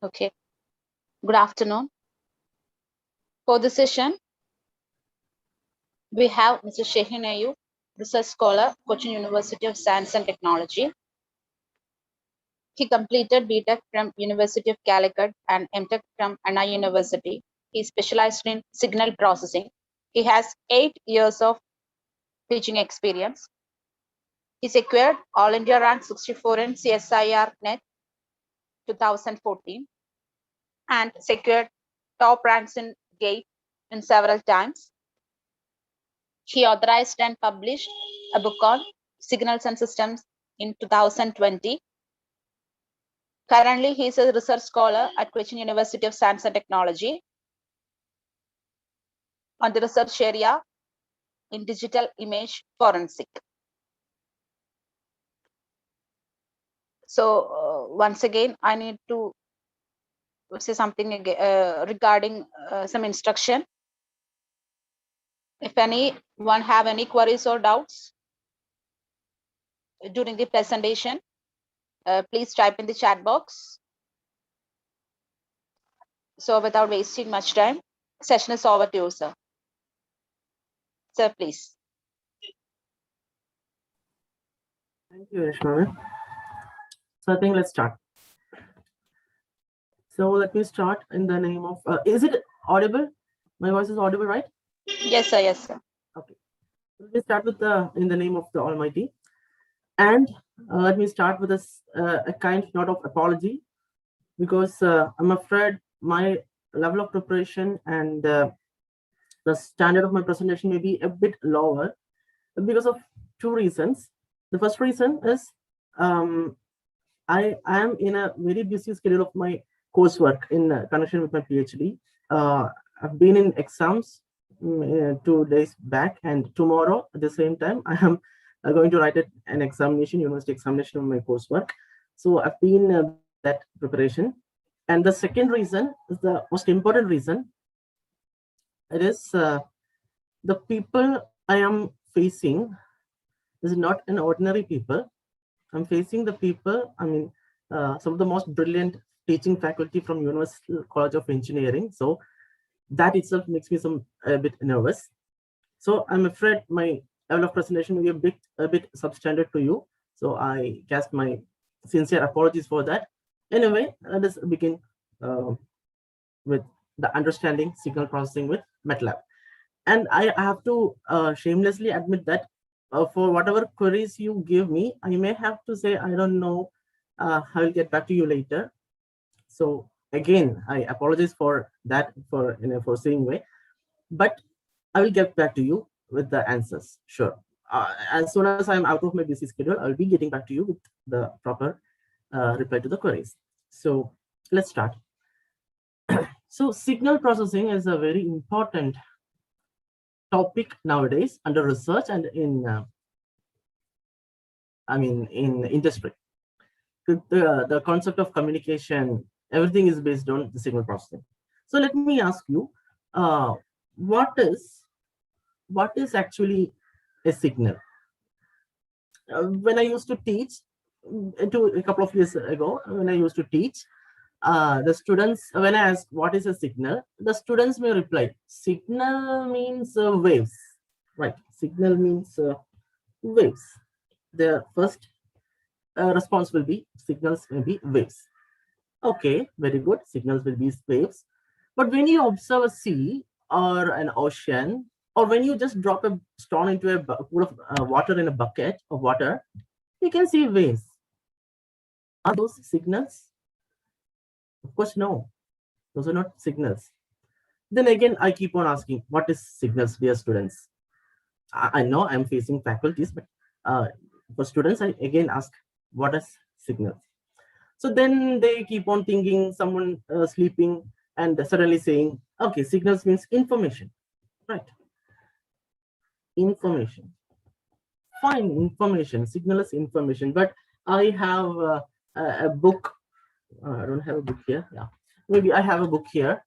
Okay, good afternoon. For this session, we have Mr. Shehin Ayub, research scholar, Cochin University of Science and Technology. He completed BTech from University of Calicut and MTech from Anna University. He specialized in signal processing. He has 8 years of teaching experience. He secured All India Rank 64 in CSIR Net 2014 and secured top ranks in GATE in several times. He authorized and published a book on signals and systems in 2020. Currently, he is a research scholar at Cochin University of Science and Technology on the research area in digital image forensic. So once again, I need to say something regarding some instruction. If anyone have any queries or doubts during the presentation, please type in the chat box. So without wasting much time, session is over to you, sir. Sir, please. Thank you, Reshma. So I think let's start. So let me start in the name of, is it audible? My voice is audible, right? Yes, sir. Yes, sir. Okay. Let me start with in the name of the Almighty. And let me start with a kind note of apology, because I'm afraid my level of preparation and the standard of my presentation may be a bit lower because of 2 reasons. The first reason is I am in a very busy schedule of my coursework in connection with my PhD. I've been in exams 2 days back, and tomorrow at the same time I am going to write an examination, university examination of my coursework. So I've been busy with that preparation. And the second reason is the most important reason. It is the people I am facing is not an ordinary people. I'm facing the people, I mean, some of the most brilliant teaching faculty from University College of Engineering. So that itself makes me a bit nervous. So I'm afraid my level of presentation will be a bit substandard to you. So I cast my sincere apologies for that. Anyway, let us begin with the understanding signal processing with MATLAB. And I have to shamelessly admit that for whatever queries you give me, I may have to say, I don't know, I will get back to you later. So again, I apologize for that in a foreseeing way, but I will get back to you with the answers, sure. As soon as I'm out of my busy schedule, I'll be getting back to you with the proper reply to the queries. So let's start. So signal processing is a very important topic nowadays under research and in in industry. The concept of communication, everything is based on the signal processing. So let me ask you, what is actually a signal? When I used to teach a couple of years ago, when I used to teach, the students, when I ask what is a signal, the students may reply, signal means waves, right? Signal means waves. The first response will be signals may be waves. Okay, very good. Signals will be waves. But when you observe a sea or an ocean, or when you just drop a stone into a pool of water in a bucket of water, you can see waves. Are those signals? Of course, no. Those are not signals. Then again, I keep on asking, what is signals, dear students? I know I'm facing faculties, but for students, I again ask, what is signals? So then they keep on thinking someone sleeping and suddenly saying, okay, signals means information, right? Information. Fine, information. Signal is information. But I have a book. I don't have a book here. Yeah, maybe I have a book here.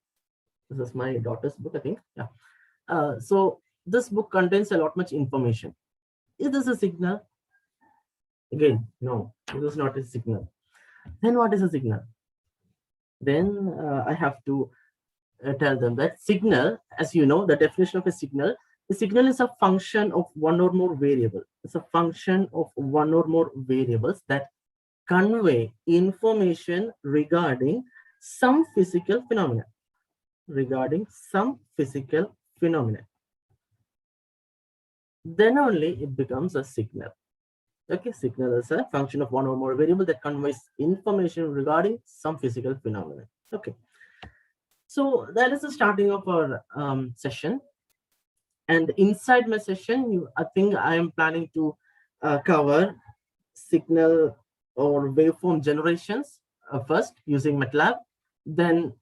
This is my daughter's book, I think. Yeah. So this book contains a lot much information. Is this a signal? Again, no, it is not a signal. Then what is a signal? Then I have to tell them that signal, as you know, the definition of a signal is a function of one or more variable. It's a function of one or more variables that convey information regarding some physical phenomena. Regarding some physical phenomena. Then only it becomes a signal. Okay, signal is a function of one or more variable that conveys information regarding some physical phenomena. Okay, so that is the starting of our session. And inside my session, I think I am planning to cover signal or waveform generations first using MATLAB. Then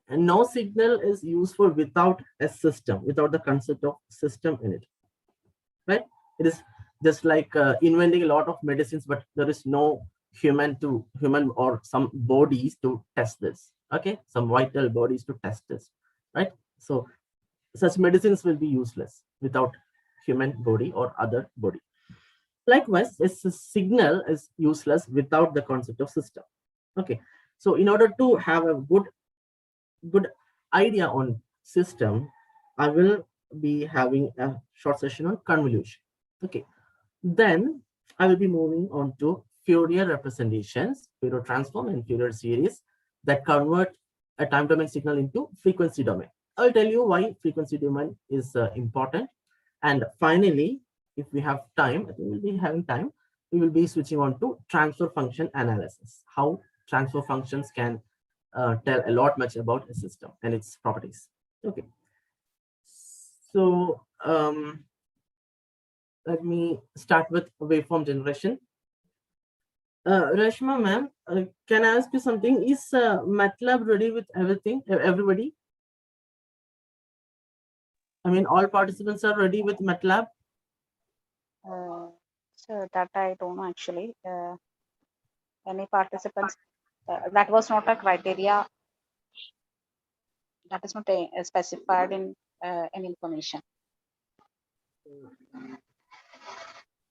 no signal is useful without a system, without the concept of system in it, right? It is just like inventing a lot of medicines, but there is no human or some bodies to test this. Okay, some vital bodies to test this, right? So such medicines will be useless without human body or other body. Likewise, a signal is useless without the concept of system. Okay, so in order to have a good idea on system, I will be having a short session on convolution. Okay, then I will be moving on to Fourier representations, Fourier transform and Fourier series that convert a time domain signal into frequency domain. I'll tell you why frequency domain is important. And finally, if we have time, I think we'll be having time, we will be switching on to transfer function analysis, how transfer functions can tell a lot much about a system and its properties. Okay. So let me start with waveform generation. Rashma ma'am, can I ask you something? Is MATLAB ready with everything, everybody? I mean, all participants are ready with MATLAB? So that I don't know actually. Any participants, that was not a criteria. That is not specified in any information.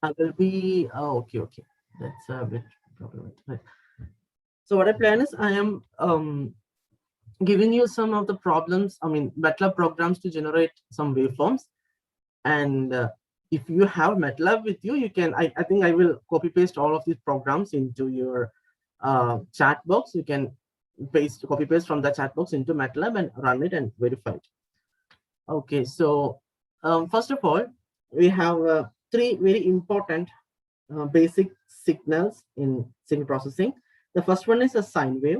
I will be, okay. That's a bit problematic. Right. So what I plan is I am giving you some of the problems, I mean, MATLAB programs to generate some waveforms. And if you have MATLAB with you, you can, I think I will copy paste all of these programs into your chat box. You can copy paste from the chat box into MATLAB and run it and verify it. Okay, so first of all, we have 3 very important basic signals in signal processing. The first one is a sine wave,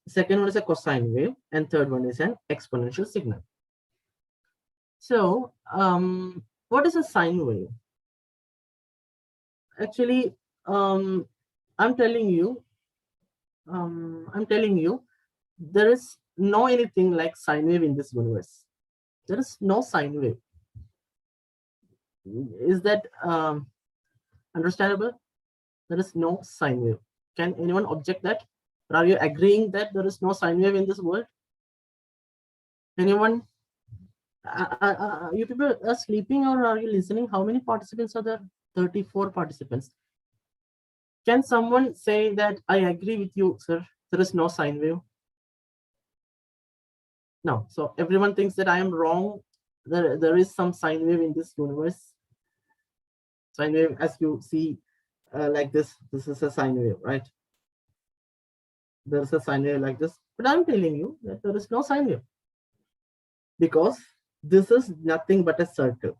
the second one is a cosine wave, and third one is an exponential signal. So what is a sine wave? Actually, I'm telling you, there is no anything like sine wave in this universe. There is no sine wave. Is that understandable? There is no sine wave. Can anyone object that? Or are you agreeing that there is no sine wave in this world? Anyone? You people are sleeping or are you listening? How many participants are there? 34 participants. Can someone say that I agree with you, sir? There is no sine wave. No. So everyone thinks that I am wrong. There is some sine wave in this universe. Sine wave, as you see, like this. This is a sine wave, right? There is a sine wave like this. But I'm telling you that there is no sine wave because this is nothing but a circle.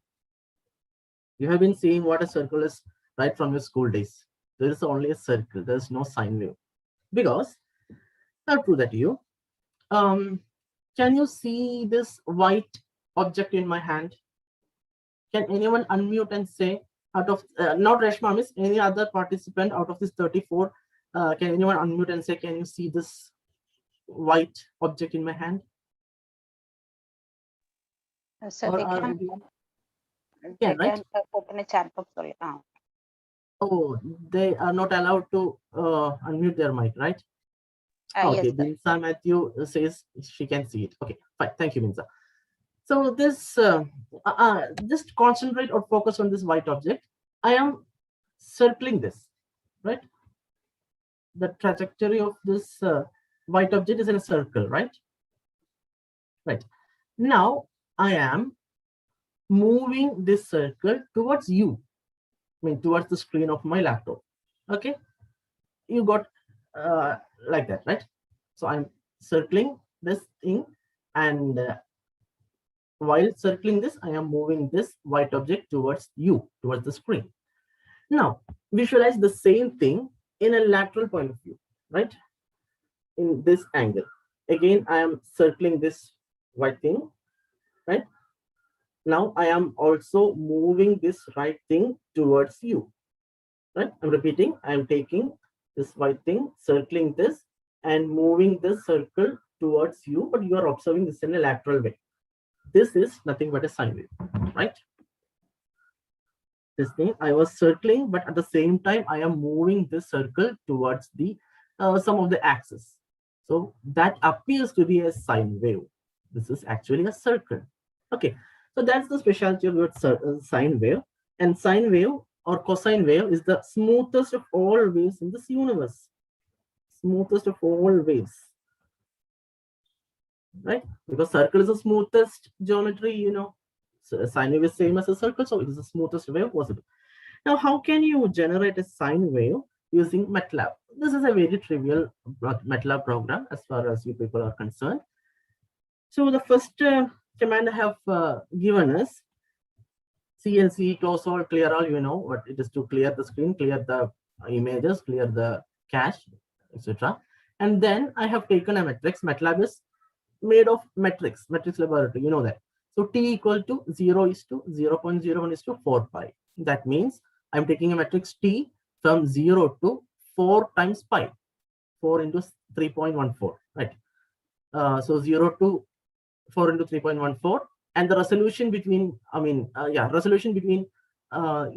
You have been seeing what a circle is right from your school days. There is only a circle. There is no sine wave because I'll prove that to you. Can you see this white object in my hand? Can anyone unmute and say out of not Reshma, miss, any other participant out of this 34? Can anyone unmute and say, can you see this white object in my hand? So they can open a chat box. Sorry. Oh, they are not allowed to unmute their mic, right? Okay, Yes, Binsa Matthew says she can see it. Okay, fine. Thank you, Binsa. So this, just concentrate or focus on this white object. I am circling this, right? The trajectory of this white object is in a circle, right? Right. Now I am moving this circle towards you, I mean towards the screen of my laptop. Okay, you got like that, right? So I'm circling this thing, and while circling this, I am moving this white object towards you, towards the screen. Now visualize the same thing in a lateral point of view, right? In this angle, again I am circling this white thing, right? Now I am also moving this right thing towards you, right? I'm repeating, I'm taking this white thing, circling this, and moving this circle towards you, but you are observing this in a lateral way. This is nothing but a sine wave, right? This thing I was circling, but at the same time I am moving this circle towards the some of the axis. So that appears to be a sine wave. This is actually a circle. Okay, so that's the specialty of your sine wave. And sine wave or cosine wave is the smoothest of all waves in this universe. Smoothest of all waves, right? Because circle is the smoothest geometry, you know. So sine wave is same as a circle, so it is the smoothest wave possible. Now, how can you generate a sine wave using MATLAB? This is a very trivial MATLAB program as far as you people are concerned. So the first command I have given us CLC, close all, clear all. You know what it is: to clear the screen, clear the images, clear the cache, etc. And then I have taken a matrix. MATLAB is made of matrix laboratory, you know that. So t equal to 0 is to 0.01 is to 4 pi. That means I'm taking a matrix T from 0 to 4 times pi, 4 into 3.14, right? So 0 to 4 into 3.14, and the resolution between, resolution between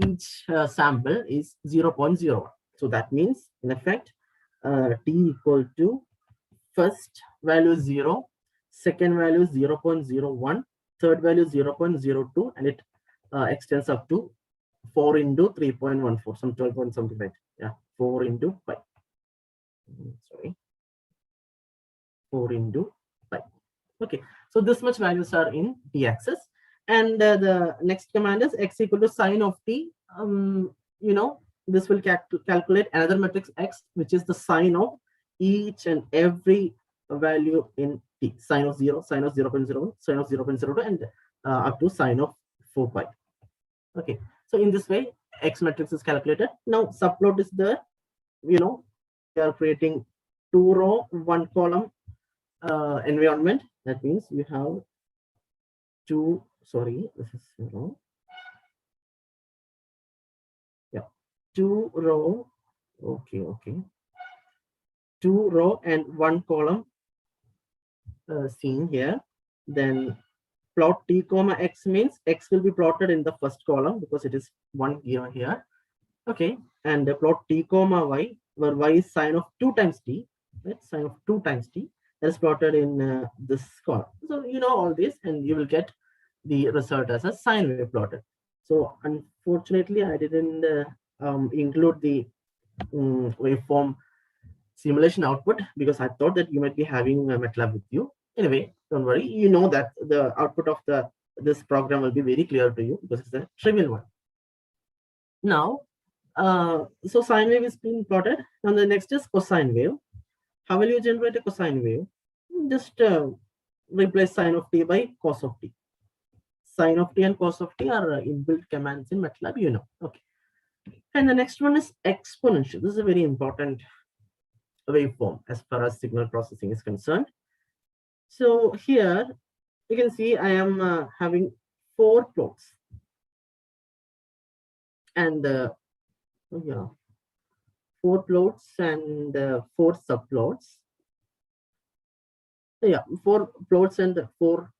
each sample is 0.01. So that means, in effect, T equal to first value 0, second value 0.01, third value 0.02, and it extends up to 4 into 3.14, some 12 point something like, yeah, 4 into pi. Sorry, 4 into pi. Okay, so this much values are in t-axis, and the next command is x equal to sine of t. You know, this will calculate another matrix x, which is the sine of each and every value in t. Sine of 0, sine of 0.01, sine of 0.02, and up to sine of 4 pi. Okay, so in this way, x matrix is calculated. Now subplot is there. You know, we are creating 2 row, 1 column environment. That means you have two, sorry, this is wrong. Yeah, 2 row. Okay. 2 row and 1 column seen here. Then plot t comma x means x will be plotted in the first column because it is 1 given here. Okay, and plot t comma y, where y is sine of 2 times t, right? Sine of 2 times t, that is plotted in this column. So you know all this, and you will get the result as a sine wave plotted. So unfortunately, I didn't include the waveform simulation output because I thought that you might be having a MATLAB with you. Anyway, don't worry. You know that the output of this program will be very clear to you because it's a trivial one. Now, so sine wave is being plotted. Now the next is cosine wave. How will you generate a cosine wave? Just replace sine of t by cos of t. Sine of t and cos of t are inbuilt commands in MATLAB, you know. Okay. And the next one is exponential. This is a very important waveform as far as signal processing is concerned. So here you can see I am having 4 plots. And 4 plots and 4 subplots. Yeah, 4 plots and 4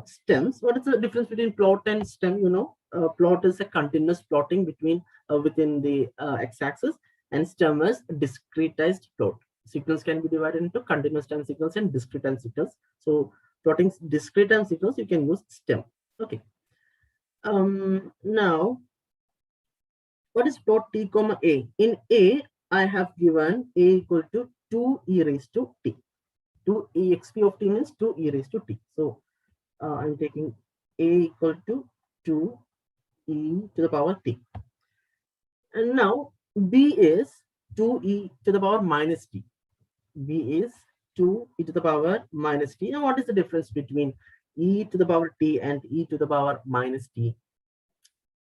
stems. What is the difference between plot and stem? You know, plot is a continuous plotting between within the x-axis, and stem is a discretized plot. Signals can be divided into continuous time signals and discrete time signals. So plotting discrete time signals, you can use stem. Okay. Now, what is plot t comma a? In a, I have given a equal to 2e raised to t. 2 exp of t means 2 e raised to t. So I'm taking a equal to 2 e to the power t. And now b is 2e to the power minus t. B is 2e to the power minus t. Now what is the difference between e to the power t and e to the power minus t?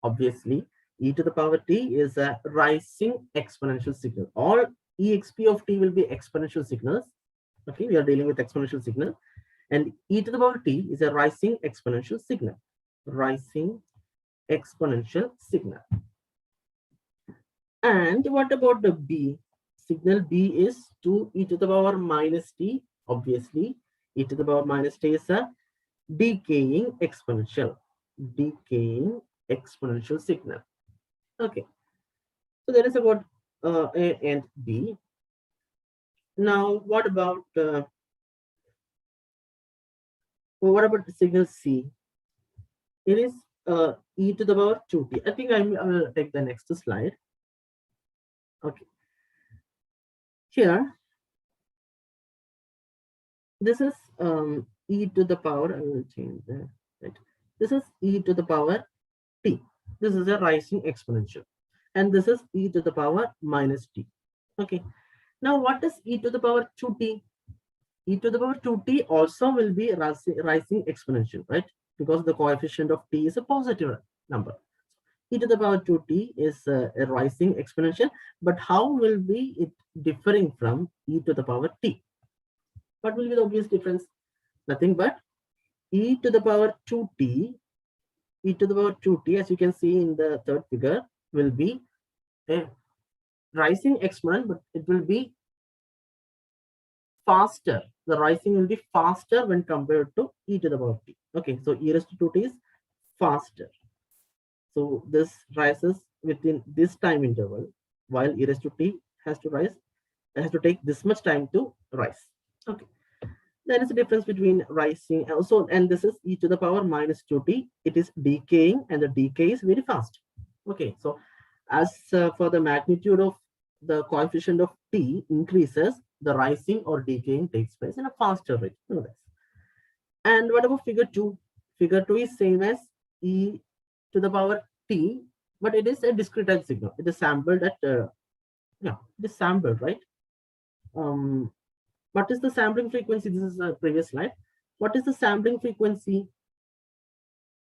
Obviously, e to the power t is a rising exponential signal. All exp of t will be exponential signals. Okay, we are dealing with exponential signal. And e to the power t is a rising exponential signal. Rising exponential signal. And what about the b? Signal b is 2e to the power minus t. Obviously, e to the power minus t is a decaying exponential. Decaying exponential signal. Okay. So that is about a and b. Now, what about the signal c? It is e to the power 2t. I think I will take the next slide. Okay. Here, this is e to the power. I will change that. Right. This is e to the power t. This is a rising exponential, and this is e to the power minus t. Okay. Now, what is e to the power 2t? E to the power 2t also will be rising exponential, right? Because the coefficient of t is a positive number. E to the power 2t is a rising exponential, but how will be it differing from e to the power t? What will be the obvious difference? Nothing but e to the power 2t, e to the power 2t, as you can see in the third figure, will be a rising exponent, but it will be faster. The rising will be faster when compared to e to the power t. Okay, so e raised to 2t is faster. So this rises within this time interval, while e raised to t has to take this much time to rise. Okay, there is a difference between rising also, and this is e to the power minus 2t. It is decaying, and the decay is very fast. Okay, so as for the magnitude of the coefficient of t increases, the rising or decaying takes place in a faster rate. And what about figure 2? Figure 2 is same as e to the power t, but it is a discrete time signal. It is sampled at it is sampled, right? What is the sampling frequency? This is a previous slide. What is the sampling frequency?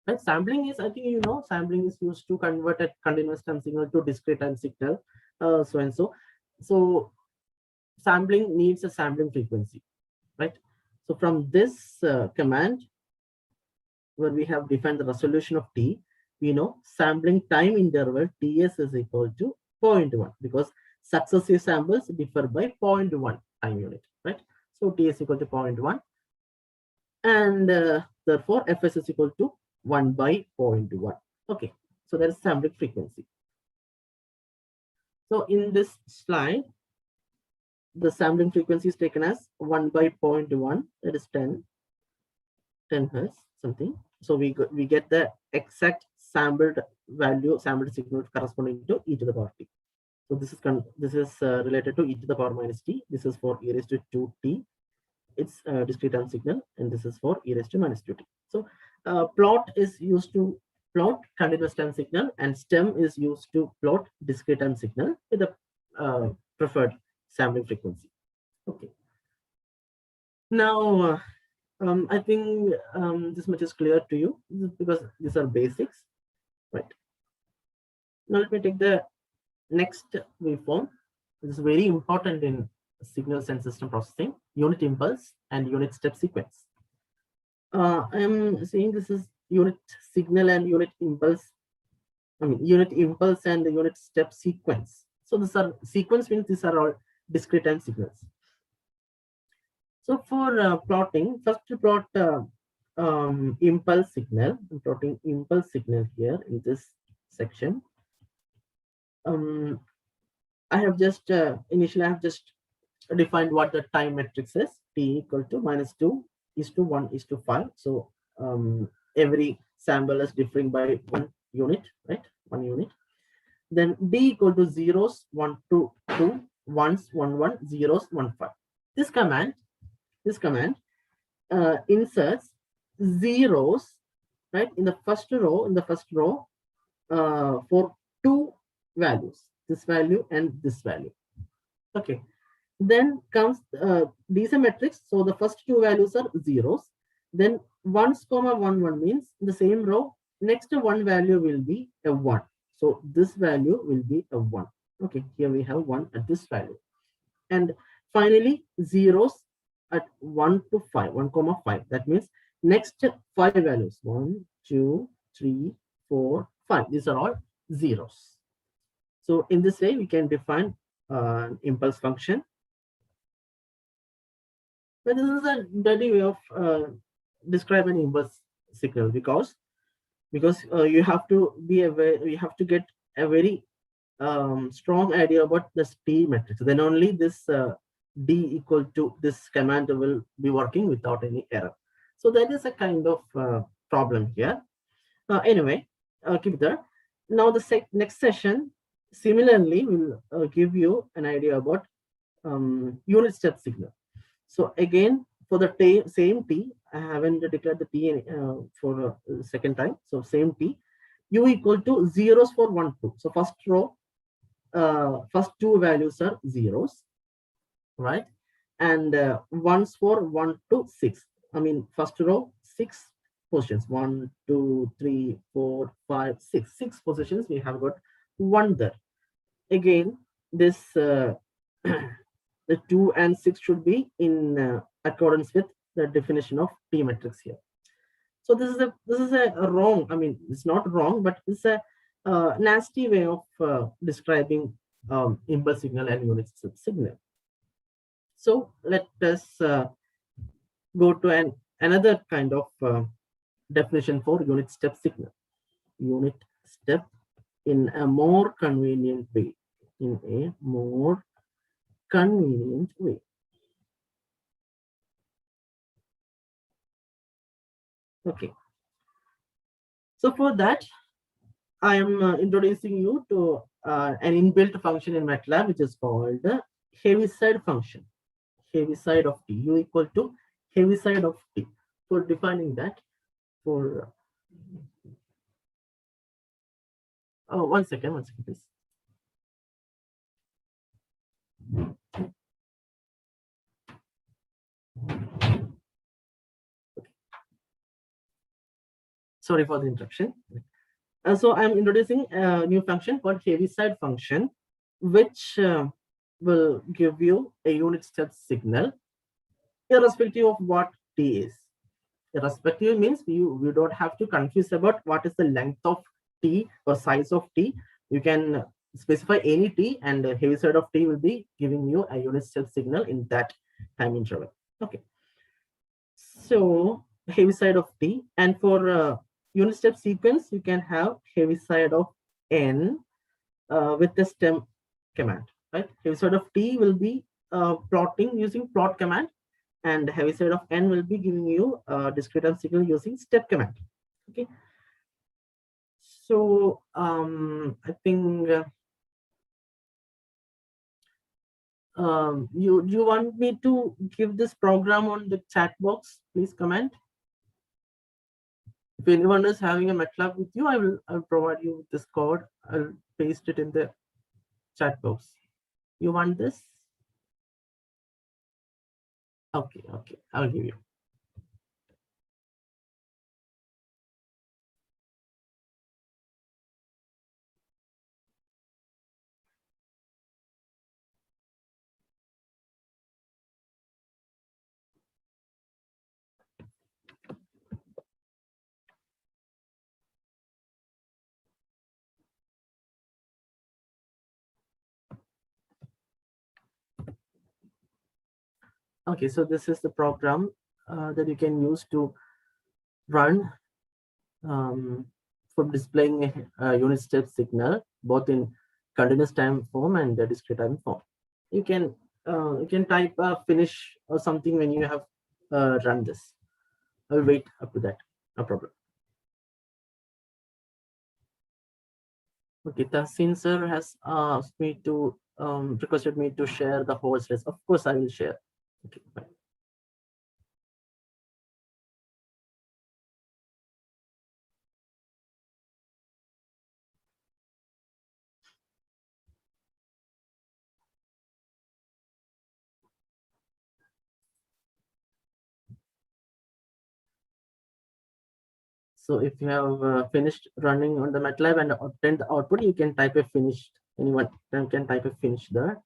Right, sampling is, I think you know, sampling is used to convert a continuous time signal to discrete time signal, so and so. So sampling needs a sampling frequency, right? So from this command, where we have defined the resolution of t, we know sampling time interval ts is equal to 0.1, because successive samples differ by 0.1 time unit, right? So t is equal to 0.1, and therefore fs is equal to 1 by 0.1. Okay, so that is sampling frequency. So in this slide, the sampling frequency is taken as 1 by 0.1, that is 10 hertz something. So we get the exact sampled value, sampled signal corresponding to e to the power t. So this is related to e to the power minus t. This is for e raised to 2t. It's a discrete time signal, and this is for e raised to minus 2t. So plot is used to plot continuous time signal, and stem is used to plot discrete time signal with the preferred sampling frequency. Okay. Now, I think this much is clear to you, because these are basics, right? Now let me take the next waveform. This is very important in signals and system processing: unit impulse and unit step sequence. I am saying this is unit signal and unit impulse. I mean, unit impulse and the unit step sequence. So these are sequence means these are all discrete time signals. So for plotting, first to plot impulse signal. I'm plotting impulse signal here in this section. I have just initially I have just defined what the time matrix is. T equal to -2 is to 1 is to 5. So every sample is differing by 1 unit, right? 1 unit. Then D equal to zeros 1 to 2, ones 1 1, zeros 1 5. This command this command inserts zeros, right, in the first row, for two values, this value and this value. Okay. Then comes these are metrics. So the first two values are zeros. Then 1s, 1, 1 means in the same row, next one value will be a 1. So this value will be a 1. Okay, here we have 1 at this value. And finally, zeros at 1 to 5, 1, 5. That means next 5 values, 1, 2, 3, 4, 5. These are all zeros. So in this way, we can define impulse function. But this is a dirty way of describing impulse signal because you have to be aware, you have to get a very strong idea about the T matrix. Then only this D equal to this command will be working without any error. So that is a kind of problem here. Anyway, keep there. Now the next session similarly will give you an idea about unit step signal. So again, for the same T, I haven't declared the T for a second time. So same T, U equal to zeros for 1, 2. So first row, first two values are zeros, right? And ones for 1 to 6. I mean, first row, 6 positions, 1, 2, 3, 4, 5, 6. 6 positions, we have got 1 there. Again, this the 2 and 6 should be in accordance with the definition of T matrix here. So this is a wrong, I mean, it's not wrong, but it's a nasty way of describing impulse signal and unit step signal. So let us go to another kind of definition for unit step signal. Unit step in a more convenient way. In a more convenient way. Okay. So for that, I am introducing you to an inbuilt function in MATLAB, which is called the Heaviside function. Heaviside of T, U equal to Heaviside of T. For defining that, for 1 second, please. Sorry for the interruption. So I'm introducing a new function called Heaviside function, which will give you a unit step signal irrespective of what T is. Irrespective means you don't have to confuse about what is the length of T or size of T. You can specify any T, and the Heaviside of T will be giving you a unit step signal in that time interval. Okay. So Heaviside of T, and for unit step sequence, you can have Heaviside of N with the stem command, right? Heaviside of T will be plotting using plot command, and Heaviside of N will be giving you a discrete time signal using step command. Okay. So I think you want me to give this program on the chat box? Please comment. If anyone is having a MATLAB with you, I'll provide you with this code. I'll paste it in the chat box. You want this? Okay, I'll give you. Okay, so this is the program that you can use to run for displaying a unit step signal, both in continuous time form and the discrete time form. You can type finish or something when you have run this. I'll wait up to that, no problem. Okay, Tahsin sir has asked me to requested me to share the whole slides. Of course, I will share. Okay, fine. So if you have finished running on the MATLAB and obtained the output, you can type a finished. Anyone can type a finish there.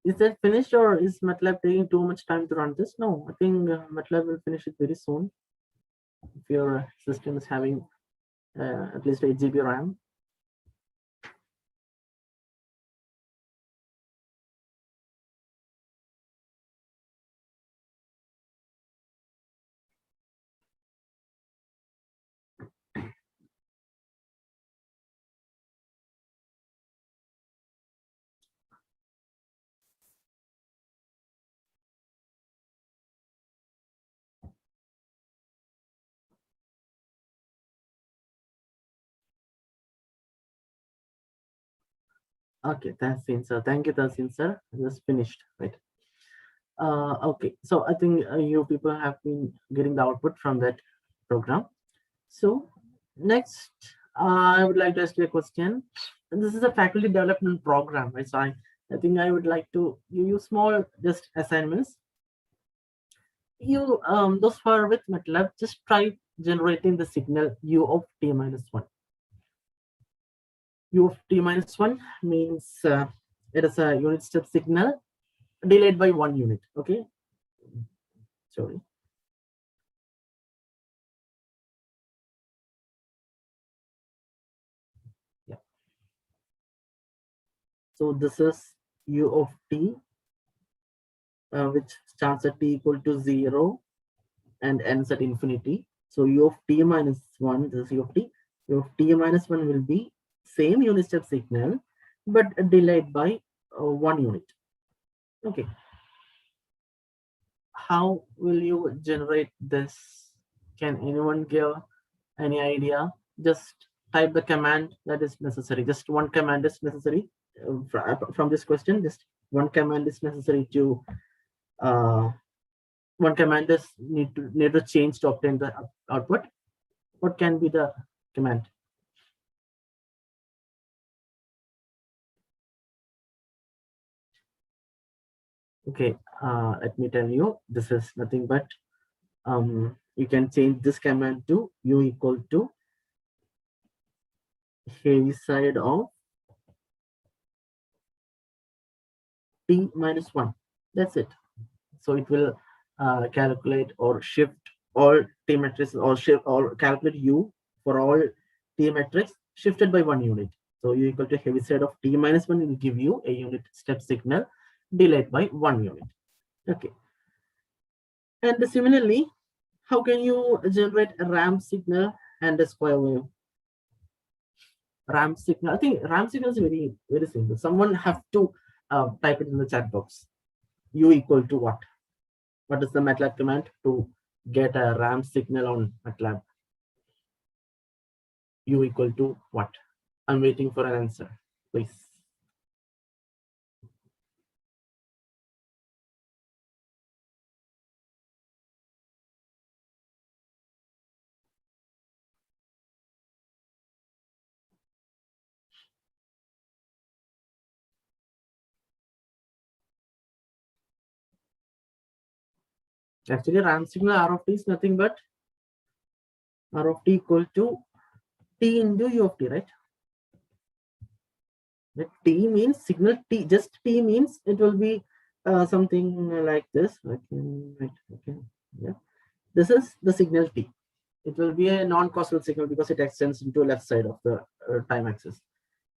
Is that finished, or is MATLAB taking too much time to run this? No, I think MATLAB will finish it very soon. If your system is having at least 8 GB RAM. Okay, Tahsin sir. Thank you, Tahsin sir. Just finished, right? Okay, so I think you people have been getting the output from that program. So next, I would like to ask you a question. And this is a faculty development program, right? So I think I would like to give you small just assignments. You those who are with MATLAB, just try generating the signal u of t minus 1. U of t minus 1 means it is a unit step signal delayed by 1 unit. Okay, sorry. Yeah. So this is u of t, which starts at t equal to 0 and ends at infinity. So u of t minus 1, this is u of t. U of t minus 1 will be same unit step signal, but delayed by 1 unit. Okay. How will you generate this? Can anyone give any idea? Just type the command that is necessary. Just one command is necessary from this question. Just one command is necessary to one command is need to change to obtain the output. What can be the command? Okay, let me tell you, this is nothing but you can change this command to u equal to heavy side of t minus 1. That's it. So it will calculate or shift all t matrices, or shift or calculate u for all t matrix shifted by 1 unit. So u equal to heavy side of t minus 1 will give you a unit step signal delayed by 1 unit. Okay. And similarly, how can you generate a ramp signal and a square wave? Ramp signal. I think ramp signal is very, very simple. Someone have to type it in the chat box. U equal to what? What is the MATLAB command to get a ramp signal on MATLAB? U equal to what? I'm waiting for an answer, please. Actually, ramp signal R of t is nothing but R of t equal to t into U of t, right? The t means signal t, just t means it will be something like this. Okay, yeah. This is the signal t. It will be a non-causal signal because it extends into left side of the time axis.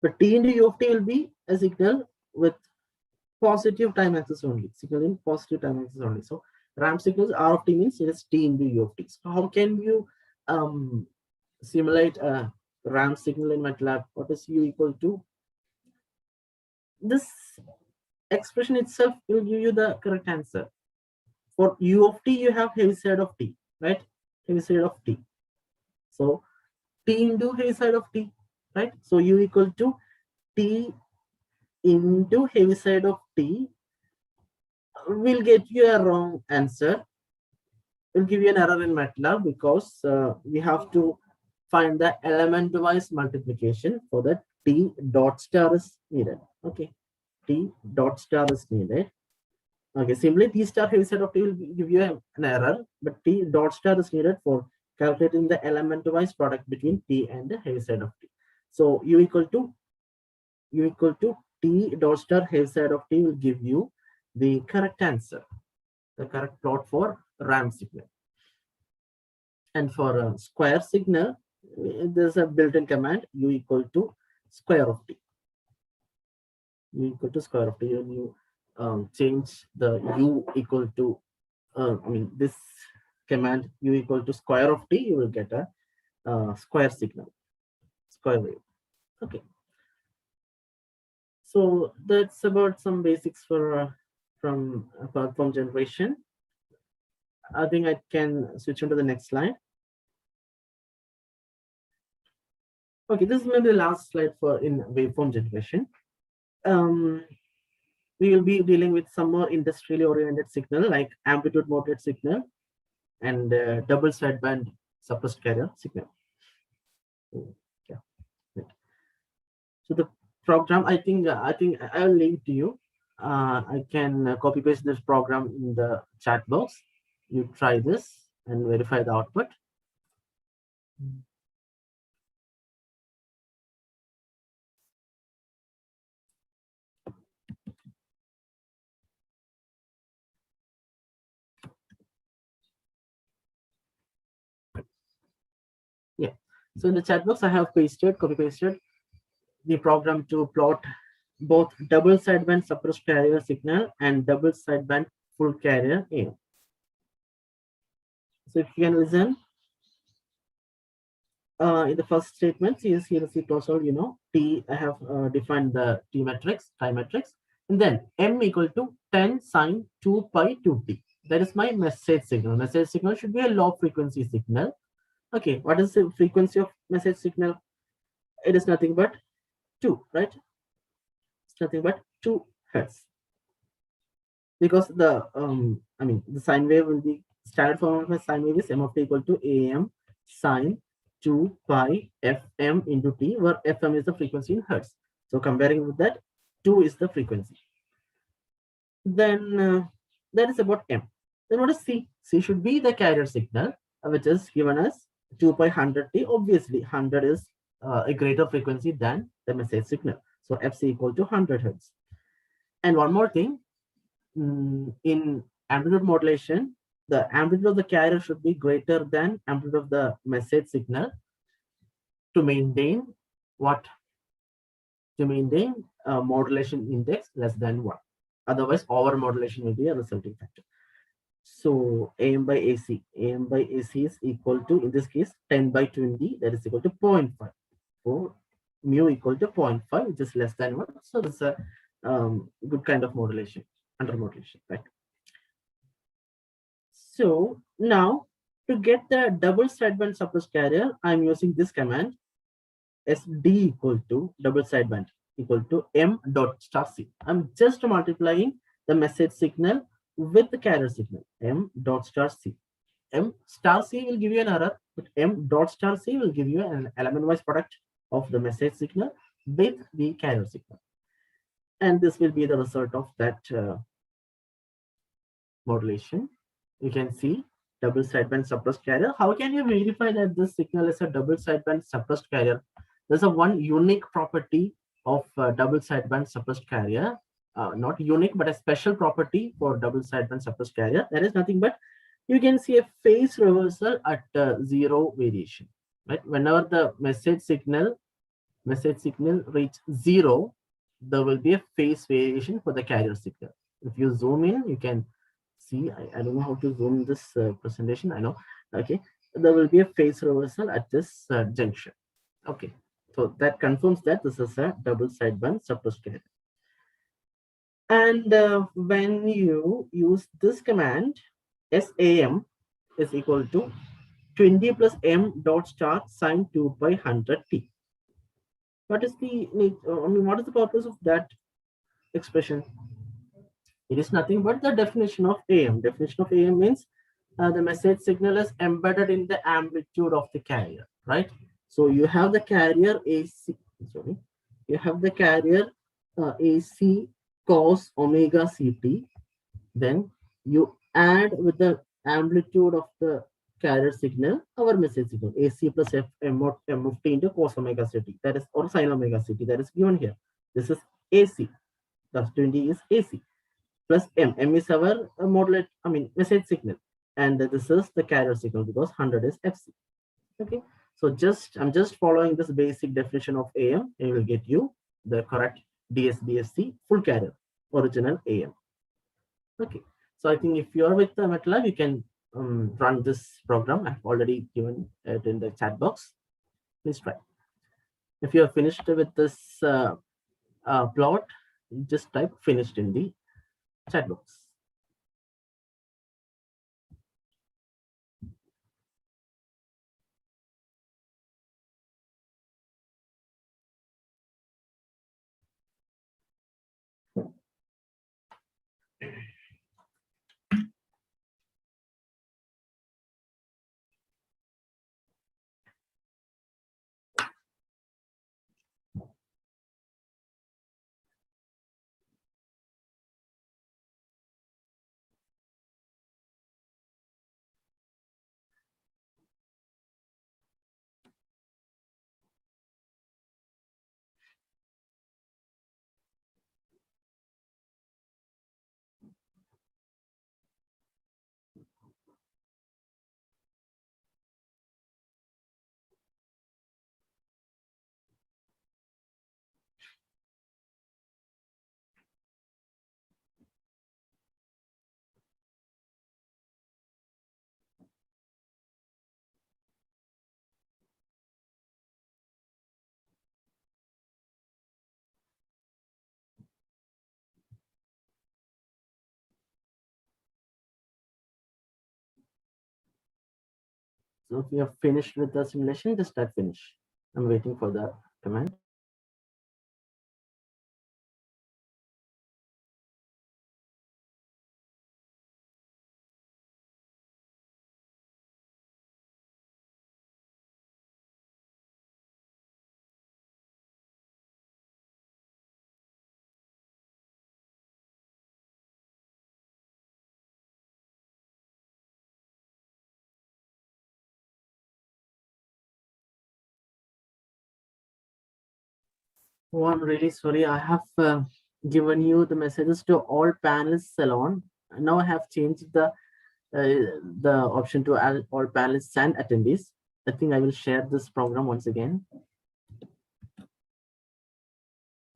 But t into U of t will be a signal with positive time axis only, signal in positive time axis only. So ramp signals R of t means it is t into U of t. So how can you simulate a ramp signal in MATLAB? What is U equal to? This expression itself will give you the correct answer. For U of t, you have heavy side of t, right? Heavy side of t. So t into heavy side of t, right? So U equal to t into heavy side of t will get you a wrong answer. Will give you an error in MATLAB because we have to find the element-wise multiplication for that t dot star is needed. Okay, t dot star is needed. Okay, simply t star heavy side of t will give you an error, but t dot star is needed for calculating the element-wise product between t and the heavy side of t. So u equal to t dot star heavy side of t will give you the correct answer, the correct plot for ramp signal. And for a square signal, there's a built-in command u equal to square of t. U equal to square of t. When you change the u equal to, this command u equal to square of t, you will get a square signal, square wave. Okay. So that's about some basics for from waveform generation. I think I can switch on to the next slide. Okay, this is maybe the last slide for in waveform generation. We will be dealing with some more industrially oriented signal like amplitude modulated signal and double sideband suppressed carrier signal. Yeah. Right. So the program, I think I'll leave it to you. I can copy paste this program in the chat box. You try this and verify the output. Yeah. So in the chat box, I have copy pasted the program to plot both double sideband suppressed carrier signal and double sideband full carrier A. So if you can listen, in the first statement, here is also, T, I have defined the T matrix, time matrix, and then M equal to 10 sine 2 pi 2t. That is my message signal. Message signal should be a low frequency signal. Okay, what is the frequency of message signal? It is nothing but 2, right? It's nothing but 2 hertz. Because the the sine wave will be standard form of a sine wave is m of t equal to am sine 2 pi fm into t, where fm is the frequency in hertz. So comparing with that, 2 is the frequency. Then that is about m. Then what is c? C should be the carrier signal, which is given as 2 pi 100t. Obviously 100 is a greater frequency than the message signal, so fc equal to 100 hertz. And one more thing, in amplitude modulation, the amplitude of the carrier should be greater than amplitude of the message signal to maintain what? To maintain modulation index less than 1. Otherwise, over modulation will be a resulting factor. So AM by AC, AM by AC is equal to, in this case, 10 by 20, that is equal to 0.5. So mu equal to 0.5, which is less than 1. So this is a good kind of modulation, under modulation, right? So now to get the double sideband suppressed carrier, I'm using this command SD equal to double sideband equal to M dot star C. I'm just multiplying the message signal with the carrier signal M dot star C. M star C will give you an error, but M dot star C will give you an element-wise product of the message signal with the carrier signal. And this will be the result of that modulation. You can see double sideband suppressed carrier. How can you verify that this signal is a double sideband suppressed carrier? There's a one unique property of double sideband suppressed carrier. Not unique, but a special property for double sideband suppressed carrier. There is nothing but you can see a phase reversal at zero variation. Right? Whenever the message signal reach zero, there will be a phase variation for the carrier signal. If you zoom in, you can see, I don't know how to zoom this presentation. I know. Okay, there will be a phase reversal at this junction. Okay, so that confirms that this is a double sideband suppressed carrier. And when you use this command, SAM is equal to 20 plus M dot star sine 2 by 100t. What is the what is the purpose of that expression? It is nothing but the definition of AM. Definition of AM means the message signal is embedded in the amplitude of the carrier, right? So you have the carrier AC, sorry, you have the carrier AC cos omega CT. Then you add with the amplitude of the carrier signal our message signal AC plus M of t into cos omega CT, that is, or sin omega CT, that is given here. This is AC. Thus 20 is AC plus M. M is our modulate, message signal, and this is the carrier signal because 100 is FC. Okay, so I'm just following this basic definition of AM, and it will get you the correct DSBSC full carrier original AM. Okay, so I think if you are with the MATLAB, you can run this program. I've already given it in the chat box. Please try. If you are finished with this plot, just type finished in the chat box. So if you have finished with the simulation, just type finish. I'm waiting for the command. Oh, I'm really sorry. I have given you the messages to all panelists alone. Now I have changed the option to all panelists and attendees. I think I will share this program once again.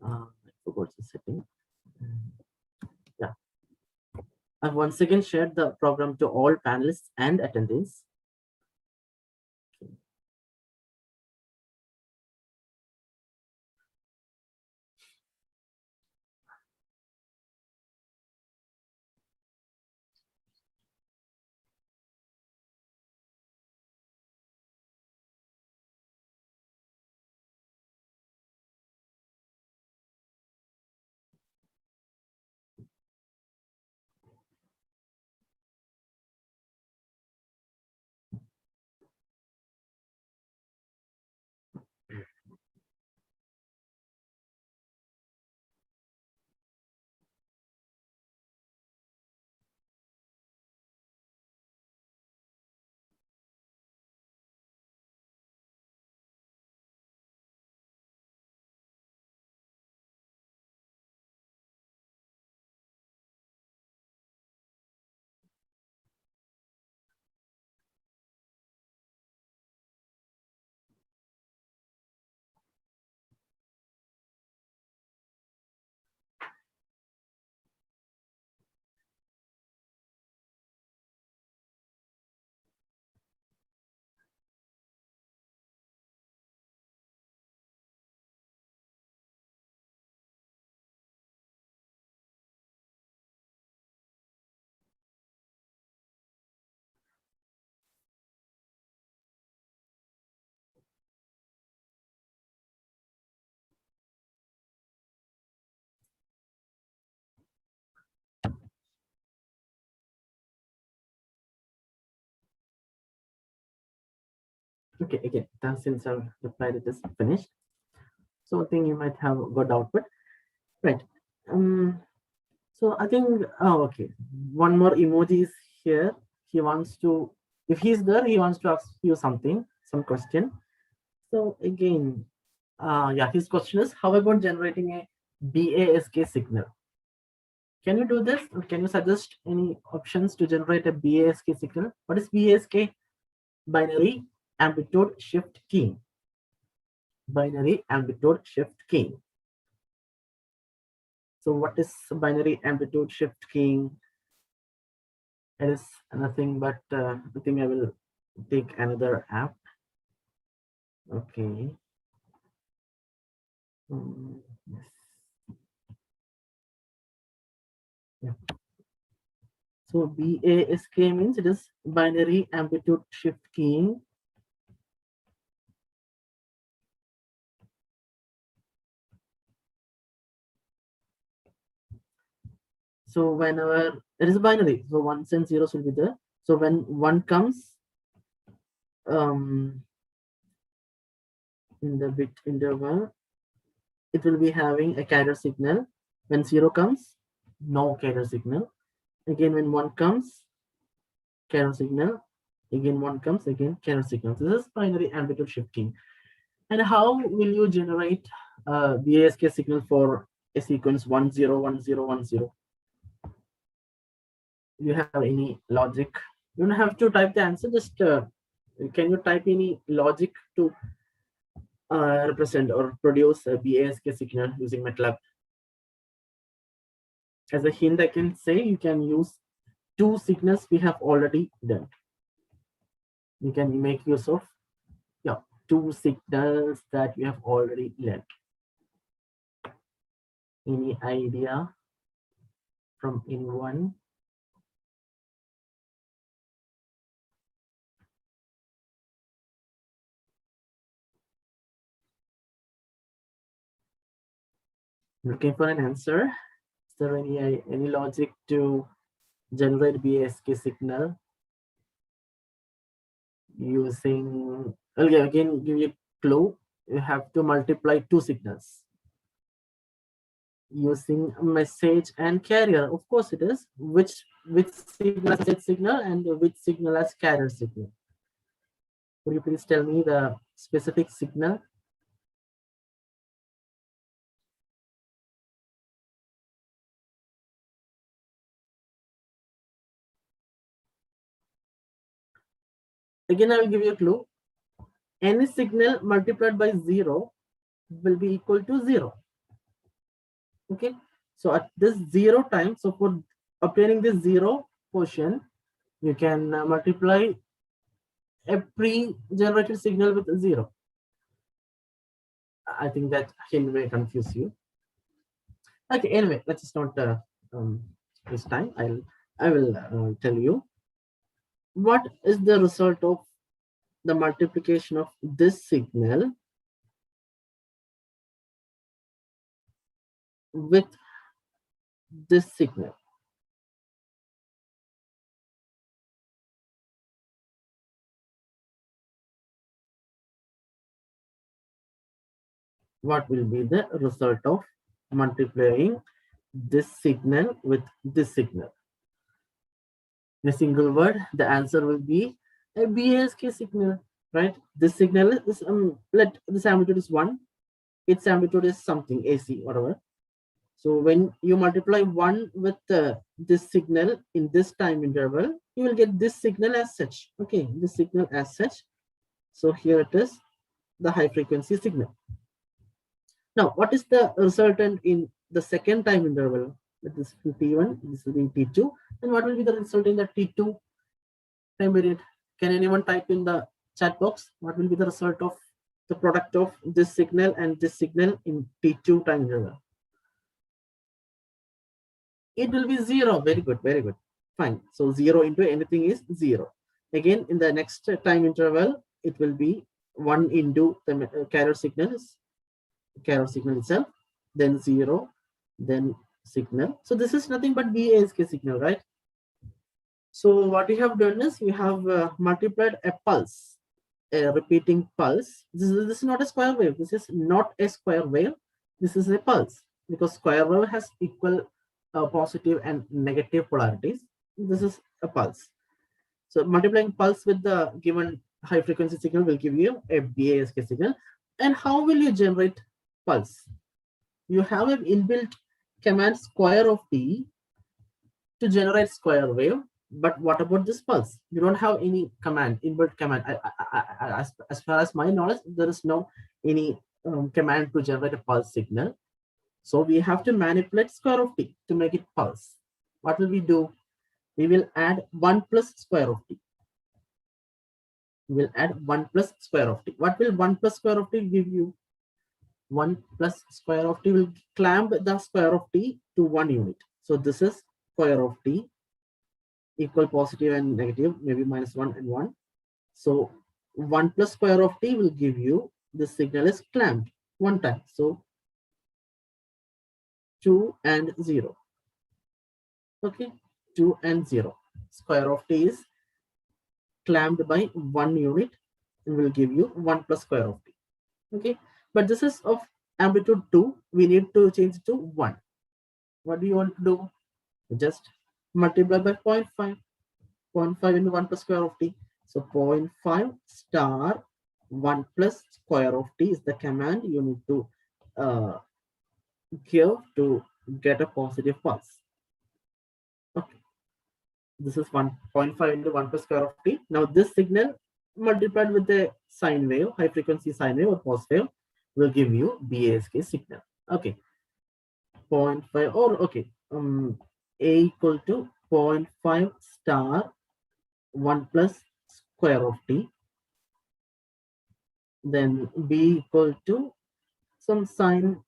I forgot the setting. Yeah. I've once again shared the program to all panelists and attendees. Okay, again, since I've replied, it is finished. So I think you might have got output. Right. So I think, oh, okay. One more emoji is here. He wants to, if he's there, he wants to ask you something, some question. So again, yeah, his question is, how about generating a BASK signal? Can you do this? Or can you suggest any options to generate a BASK signal? What is BASK? Binary amplitude shift keying. Binary amplitude shift keying. So what is binary amplitude shift keying? It is nothing but I think I will take another app. Okay. Yes. Yeah. So BASK means it is binary amplitude shift keying. So whenever it is binary, so ones and zeros will be there. So when one comes in the bit interval, it will be having a carrier signal. When zero comes, no carrier signal. Again, when one comes, carrier signal. Again, one comes, again, carrier signal. So this is binary amplitude shifting. And how will you generate BASK signal for a sequence 1 0 1 0 1 0? Do you have any logic? You don't have to type the answer, just can you type any logic to represent or produce a BASK signal using MATLAB? As a hint, I can say you can use two signals we have already done. You can make use of two signals that we have already learned. Any idea from anyone? Looking for an answer. Is there any logic to generate BASK signal using? Okay, again, give you a clue. You have to multiply two signals using message and carrier. Of course, it is. Which signal as message signal and which signal as carrier signal? Could you please tell me the specific signal? Again, I will give you a clue. Any signal multiplied by 0 will be equal to 0. Okay. So at this 0 time, so for obtaining this zero portion, you can multiply a pre-generated signal with zero. I think that hint may confuse you. Okay, anyway, let's not waste time. I will tell you what is the result of the multiplication of this signal with this signal. What will be the result of multiplying this signal with this signal? In a single word, the answer will be a BASK signal, right? This signal is let this amplitude is 1, its amplitude is something AC, whatever. So when you multiply 1 with this signal in this time interval, you will get this signal as such. Okay, this signal as such. So here it is, the high frequency signal. Now, what is the resultant in the second time interval? This is T1, this will be T2. And what will be the result in the T2 time period? Can anyone type in the chat box? What will be the result of the product of this signal and this signal in T2 time interval? It will be 0. Very good, very good. Fine. So 0 into anything is 0. Again, in the next time interval, it will be 1 into the carrier signal itself, then 0, then signal. So this is nothing but BASK signal, right? So what we have done is we have multiplied a pulse, a repeating pulse. This is not a square wave. This is not a square wave. This is a pulse, because square wave has equal positive and negative polarities. This is a pulse. So multiplying pulse with the given high frequency signal will give you a BASK signal. And how will you generate pulse? You have an inbuilt command square of t to generate square wave. But what about this pulse? You don't have any command, inbuilt command. As far as my knowledge, there is no any command to generate a pulse signal. So we have to manipulate square of t to make it pulse. What will we do? We will add 1 plus square of t. We will add 1 plus square of t. What will 1 plus square of t give you? 1 plus square of t will clamp the square of t to 1 unit. So this is square of t equal positive and negative, maybe minus 1 and 1. So 1 plus square of t will give you, this signal is clamped one time. So 2 and 0. Okay, 2 and 0. Square of t is clamped by 1 unit and will give you 1 plus square of t. Okay, but this is of amplitude 2. We need to change it to 1. What do you want to do? Just multiply by 0.5. 0.5 into 1 plus square of t. So 0.5 star 1 plus square of t is the command you need to give to get a positive pulse. Okay, this is 1.5 into 1 plus square of t. Now this signal multiplied with the sine wave, high frequency sine wave or pulse wave, will give you BASK signal. Okay, 0.5 or okay, A equal to 0.5 star 1 plus square of t. Then B equal to some sine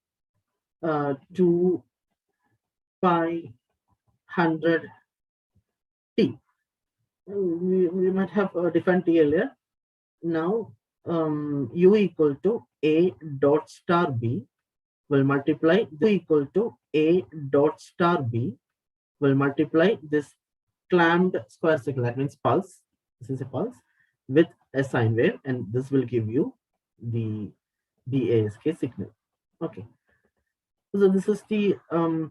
2 pi 100 t. We might have a different t earlier. Now U equal to A dot star B will multiply U equal to A dot star B will multiply this clamped square signal, that means pulse. This is a pulse with a sine wave, and this will give you the BASK signal. Okay. So this is the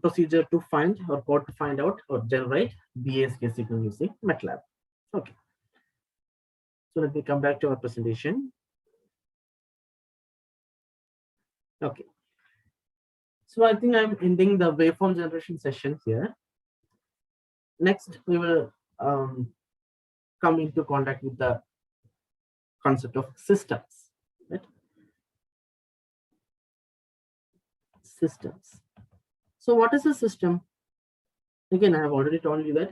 procedure to find or code to find out or generate BASK signal using MATLAB. Okay. So let me come back to our presentation. Okay. So I think I'm ending the waveform generation session here. Next, we will come into contact with the concept of systems. Right? Systems. So what is a system? Again, I have already told you that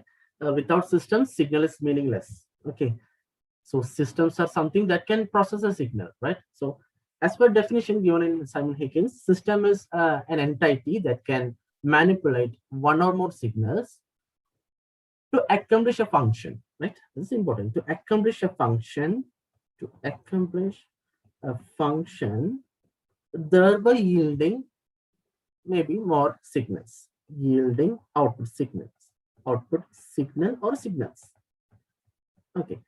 without systems, signal is meaningless. Okay, so systems are something that can process a signal, right? So as per definition given in Simon Higgins, system is an entity that can manipulate one or more signals to accomplish a function, right? This is important. To accomplish a function, thereby yielding maybe more signals, yielding output signal or signals. Okay,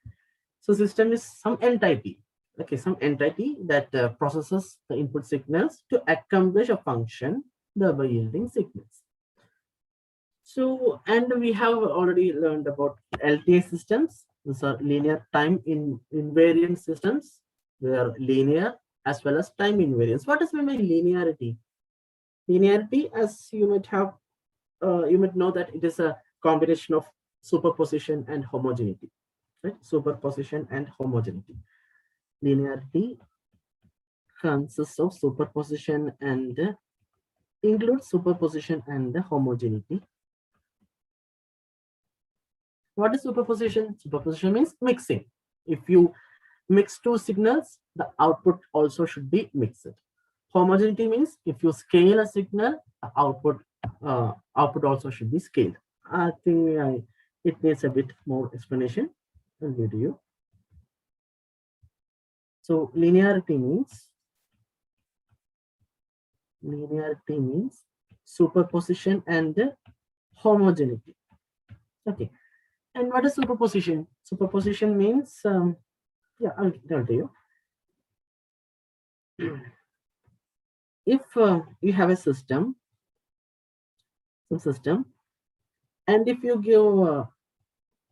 so system is some entity, okay, some entity that processes the input signals to accomplish a function, thereby yielding signals. So, and we have already learned about LTI systems. These are linear time invariant systems. They are linear as well as time invariance. What does mean by linearity? Linearity, as you might have, you might know that it is a combination of superposition and homogeneity, right? Superposition and homogeneity. Linearity consists of superposition and includes superposition and homogeneity. What is superposition? Superposition means mixing. If you mix two signals, the output also should be mixed. Homogeneity means if you scale a signal, the output also should be scaled. I think it needs a bit more explanation. I'll give to you. So linearity means superposition and homogeneity. Okay. And what is superposition? Superposition means, yeah, I'll tell you. If you have a system, and if you give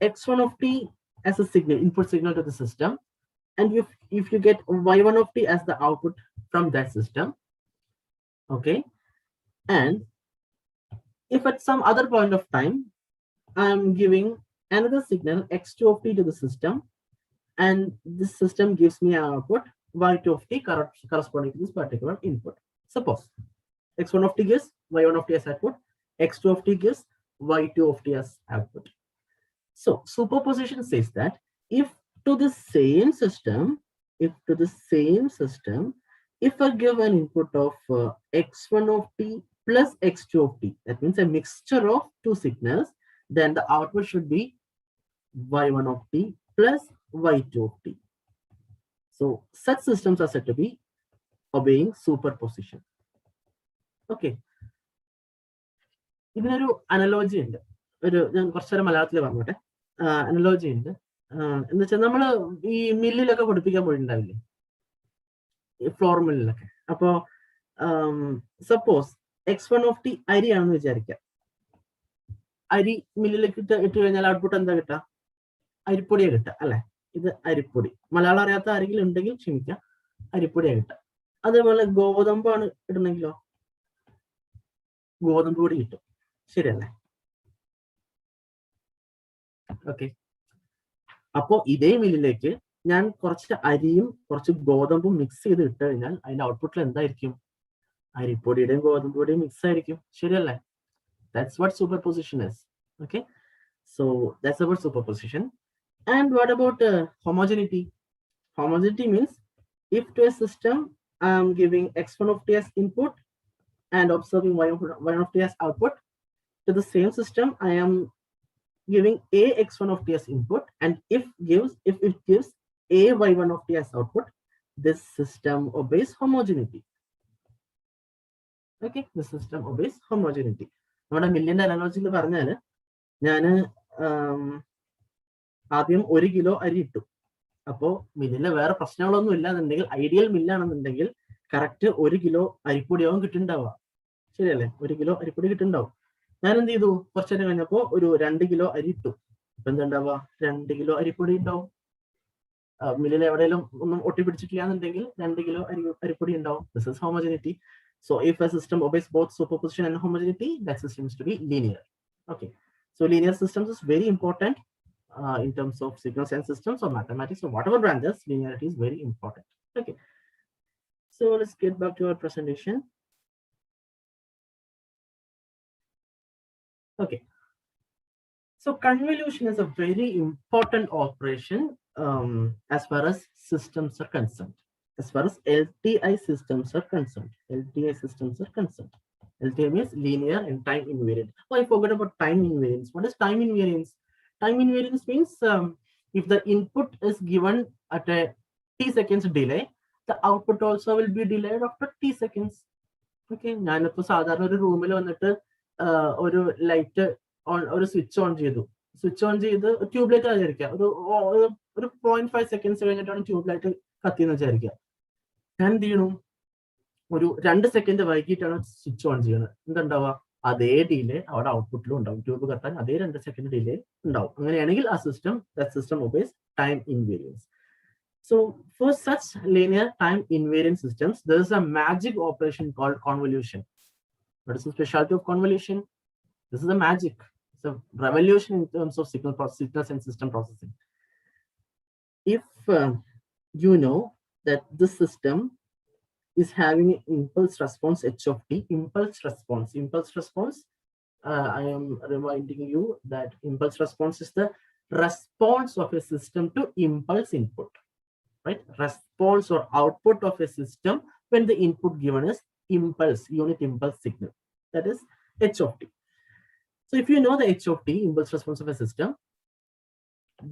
x1 of t as a signal, input signal to the system, and if you get y1 of t as the output from that system, okay, and if at some other point of time I'm giving another signal x2 of t to the system, and this system gives me an output y2 of t corresponding to this particular input. Suppose x1 of t gives y1 of t as output, x2 of t gives y2 of t as output. So superposition says that if to the same system, if I give an input of x1 of t plus x2 of t, that means a mixture of two signals, then the output should be y1 of t plus y2 of t. So such systems are said to be obeying superposition. Okay. ഇതിനൊരു analogy ഉണ്ട്. ഞാൻ കുറച്ചേരം മലയാളത്തിൽ പറഞ്ഞോട്ടെ. Analogy ഉണ്ട്. എന്ന് വെച്ചാൽ നമ്മൾ ഈ മില്ലിലൊക്കെ പഠിപ്പിക്കാൻ പോയിട്ടുണ്ടാവില്ലേ, ഫ്ലോർ മില്ലിലൊക്കെ. അപ്പോ സപ്പോസ് x1 of t അരിയാണെന്ന് വിചാരിക്കാം. അരി മില്ലിലേക്ക് ഇട്ട് കഴിഞ്ഞാൽ ഔട്ട്പുട്ട് എന്താ കിട്ടുക? അരിപ്പൊടിയാ കിട്ടുക അല്ലെ? ഇത് അരിപ്പൊടി. മലയാളം അറിയാത്ത ആരെങ്കിലും ഉണ്ടെങ്കിൽ ക്ഷമിക്കാം, അരിപ്പൊടിയാ കിട്ടുക. അതേപോലെ ഗോതമ്പാണ് ഇടണമെങ്കിലോ ഗോതമ്പ് പൊടി കിട്ടും. ശരിയല്ലേ? ഓക്കെ. അപ്പോ ഇതേ മില്ലിലേക്ക് ഞാൻ കുറച്ച് അരിയും കുറച്ച് ഗോതമ്പും മിക്സ് ചെയ്ത് ഇട്ട് കഴിഞ്ഞാൽ അതിന്റെ ഔട്ട്പുട്ടിൽ എന്തായിരിക്കും? അരിപ്പൊടിയുടെയും ഗോതമ്പ് പൊടിയും മിക്സ് ആയിരിക്കും. ശരിയല്ലേ? That's what superposition is. Okay, so that's about superposition. And what about homogeneity? Homogeneity means if to a system I am giving x1 of t as input and observing y1 of t as output, to the same system I am giving a x1 of t as input, and if it gives a y1 of t as output, this system obeys homogeneity. Okay, the system obeys homogeneity. നമ്മുടെ മില്ലിന്റെ analogy എന്ന് പറഞ്ഞാല് ഞാൻ ആദ്യം 1 kilo അരി ഇട്ടു. അപ്പോ മില്ലിന് വേറെ പ്രശ്നങ്ങളൊന്നും ഇല്ലാന്നുണ്ടെങ്കിൽ, ഐഡിയൽ മില്ലാണെന്നുണ്ടെങ്കിൽ കറക്റ്റ് 1 കിലോ അരിപ്പൊടിയാവും കിട്ടുന്നുണ്ടാവുക. ശരിയല്ലേ? 1 കിലോ അരിപ്പൊടി കിട്ടുന്നുണ്ടാവും. ഞാൻ എന്ത് ചെയ്തു? കുറച്ചു നേരം കഴിഞ്ഞപ്പോ ഒരു 2 കിലോ അരി ഇട്ടു. അപ്പൊ എന്താണ്ടാവുക? 2 കിലോ അരിപ്പൊടി ഉണ്ടാവും. മില്ലിൽ എവിടെയെങ്കിലും ഒന്നും ഒട്ടിപ്പിടിച്ചിട്ടില്ലാന്നുണ്ടെങ്കിൽ 2 കിലോ അരിപ്പൊടി ഉണ്ടാവും. This is homogeneity. So if a system obeys both superposition and homogeneity, that system is to be linear. Okay, so linear systems is very important in terms of signal science systems or mathematics or whatever branches. Linearity is very important. Okay, so let's get back to our presentation. Okay, So convolution is a very important operation as far as systems are concerned. As far as LTI systems are concerned. LTI systems are concerned. LTI means linear and time invariant. Oh, I forgot about time invariance. What is time invariance? Time invariance means if the input is given at a t seconds delay, the output also will be delayed after t seconds. Okay, ഞാനിപ്പോ സാധാരണ ഒരു റൂമിൽ വന്നിട്ട് ഒരു light on ഒരു switch on ചെയ്ത് tube light വിചാരിക്കുക ഒരു 0.5 സെക്കൻഡ്സ് കഴിഞ്ഞിട്ടാണ് ട്യൂബ് ലൈറ്റ് കത്തിയെന്ന് വിചാരിക്കുക. ഞാൻ എന്ത് ചെയ്യണു, ഒരു 2 സെക്കൻഡ് വൈകിട്ടാണ് സ്വിച്ച് ഓൺ ചെയ്യുന്നത്. എന്തുണ്ടാവുക, അതേ ഡിലേ അവിടെ ഔട്ട്പുട്ടിലും ഉണ്ടാവും. ട്യൂബ് കത്താൻ അതേ 2 സെക്കൻഡ് ഡിലേ ഉണ്ടാവും. അങ്ങനെയാണെങ്കിൽ ആ system obeys time invariance. So for such linear time invariant systems, there is a magic operation called convolution. What is the specialty of convolution? This is a magic. It's a revolution in terms of signals and system processing. If you know that this system is having an impulse response h of t, impulse response, I am reminding you that impulse response is the response of a system to impulse input. Right, response or output of a system when the input given is impulse, unit impulse signal, that is h of t. So if you know the h of t, impulse response of a system,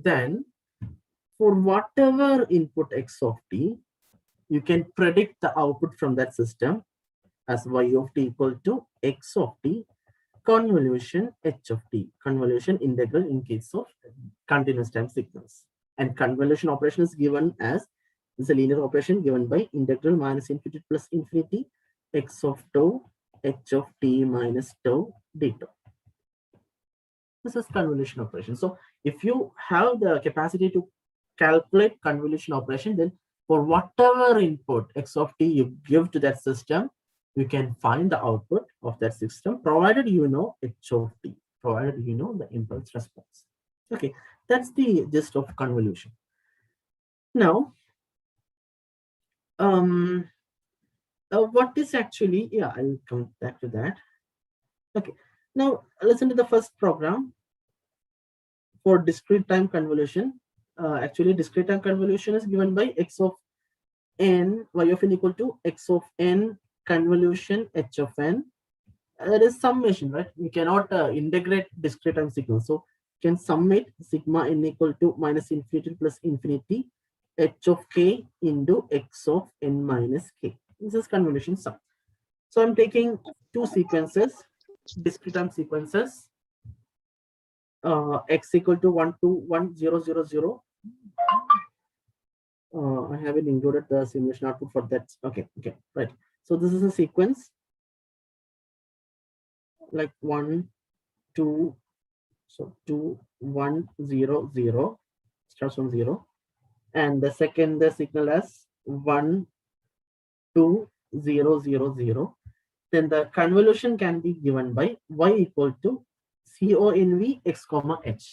then for whatever input x of t, you can predict the output from that system as y of t equal to x of t convolution h of t, convolution integral in case of continuous time signals. And convolution operation is given as a linear operation given by integral minus infinity plus infinity x of tau h of t minus tau d tau. This is convolution operation. So if you have the capacity to calculate convolution operation, then for whatever input x of t you give to that system, you can find the output of that system, provided you know h of t, provided you know the impulse response. Okay, that's the gist of convolution. Now, what is actually, yeah, I'll come back to that. Okay, now listen to the first program for discrete time convolution. Actually, discrete time convolution is given by x of n, y of n equal to x of n convolution h of n. There is summation, right? We cannot integrate discrete time signals. So can summate sigma n equal to minus infinity plus infinity h of k into x of n minus k. This is convolution sum. So I'm taking two sequences, discrete time sequences, x equal to 1 to 1 0 0 0. I haven't included the simulation output for that. Okay, right. So this is a sequence like 1 2. So 2 1 0 0 starts from 0, and the second the signal as 1 2 0 0 0. Then the convolution can be given by y equal to conv x comma h.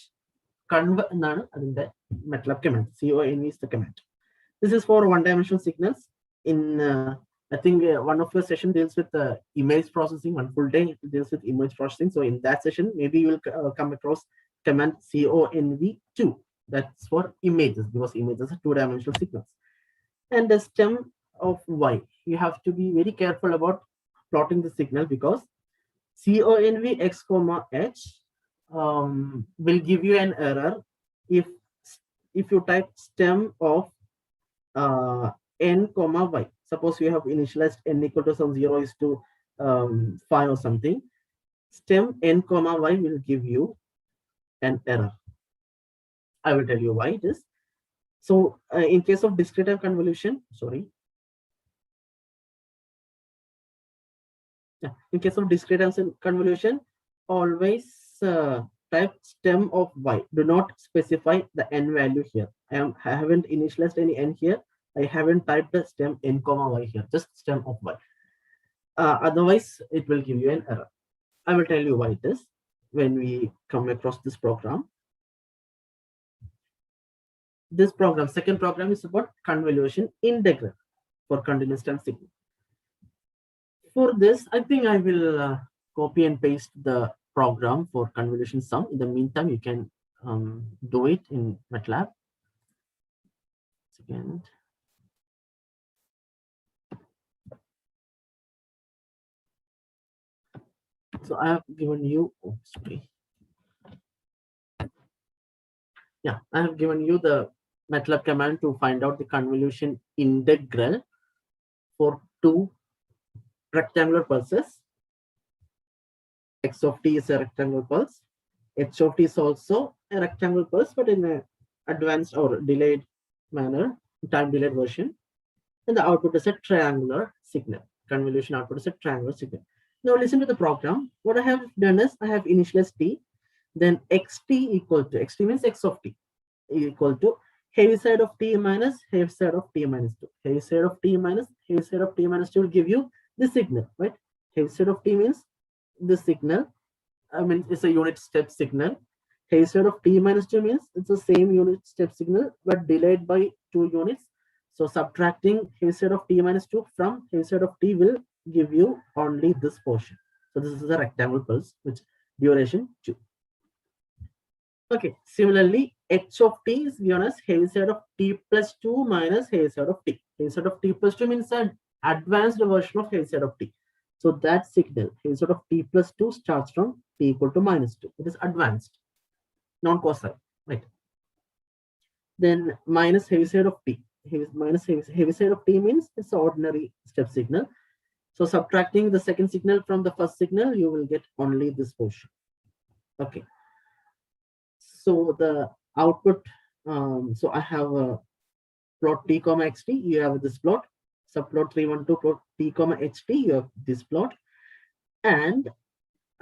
Conv എന്നാണ് അതിന്റെ MATLAB command. Conv is the command. This is for one-dimensional signals. In I think one of your session deals with image processing. One full day deals with image processing. So in that session, maybe you will come across command conv2. That's for images, because images are two-dimensional signals. And the stem of y, you have to be very careful about plotting the signal, because conv x comma h will give you an error if you type stem of n comma y. Suppose you have initialized n equal to some 0 is to 5 or something. Stem n comma y will give you an error. I will tell you why it is. So in case of discrete time convolution, in case of discrete time convolution, always type stem of y. Do not specify the n value here. I haven't initialized any n here. I haven't typed the stem n comma y here, just stem of y. Otherwise, it will give you an error. I will tell you why it is when we come across this program. This program, second program, is about convolution integral for continuous time signal. For this, I think I will copy and paste the program for convolution sum. In the meantime, you can do it in MATLAB. Second. So I have given you, oh, sorry. Yeah, I have given you the MATLAB command to find out the convolution integral for two rectangular pulses. X of t is a rectangular pulse. H of t is also a rectangular pulse, but in an advanced or delayed manner, time delayed version. And the output is a triangular signal. Convolution output is a triangular signal. Now listen to the program. What I have done is I have initialized t, then xt equal to, xt means x of t, equal to heavy side of t minus heavy side of t minus 2. Heavy side of t minus heavy side of t minus 2 will give you the signal, right? Heavy side of t means the signal, I mean, it's a unit step signal. Heavy side of t minus 2 means it's the same unit step signal, but delayed by 2 units. So subtracting heavy side of t minus 2 from heavy side of t will give you only this portion. So this is a rectangular pulse, which duration 2. Okay, similarly, h of t is given as heavy side of t plus 2 minus heavy side of t. Heavy side of t plus 2 means an advanced version of heavy side of t. So that signal, heavy side of t plus 2 starts from t equal to minus 2. It is advanced, non-cosine, right? Then minus heavy side of t. Heavy side of t means it's ordinary step signal. So subtracting the second signal from the first signal, you will get only this portion. Okay. So the output, so I have a plot t comma xt, you have this plot, subplot 312 plot t comma ht, you have this plot, and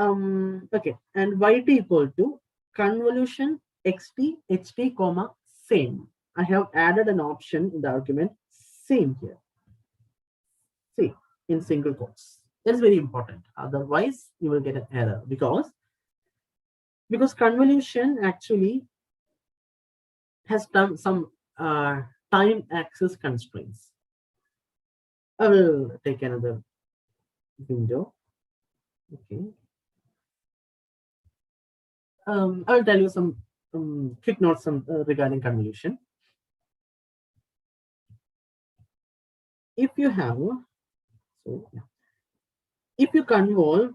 okay, and yt equal to convolution xt ht comma same. I have added an option in the argument same here. See, in single quotes. That's very important. Otherwise, you will get an error because convolution actually has some time axis constraints. I will take another window. Okay. I will tell you some quick notes regarding convolution. If you have, so yeah, if you convolve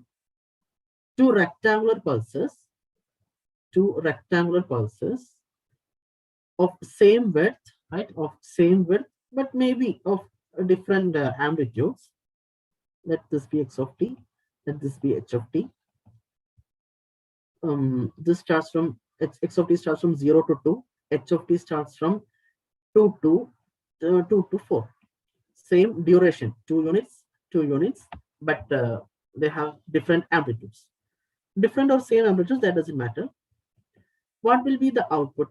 two rectangular pulses of same width, right? Of same width, but maybe of different amplitudes. Let this be x of t. Let this be h of t. This starts from x of t starts from 0 to 2. H of t starts from 2 to 4. Same duration, 2 units, but they have different amplitudes. Different or same amplitudes, that doesn't matter. What will be the output?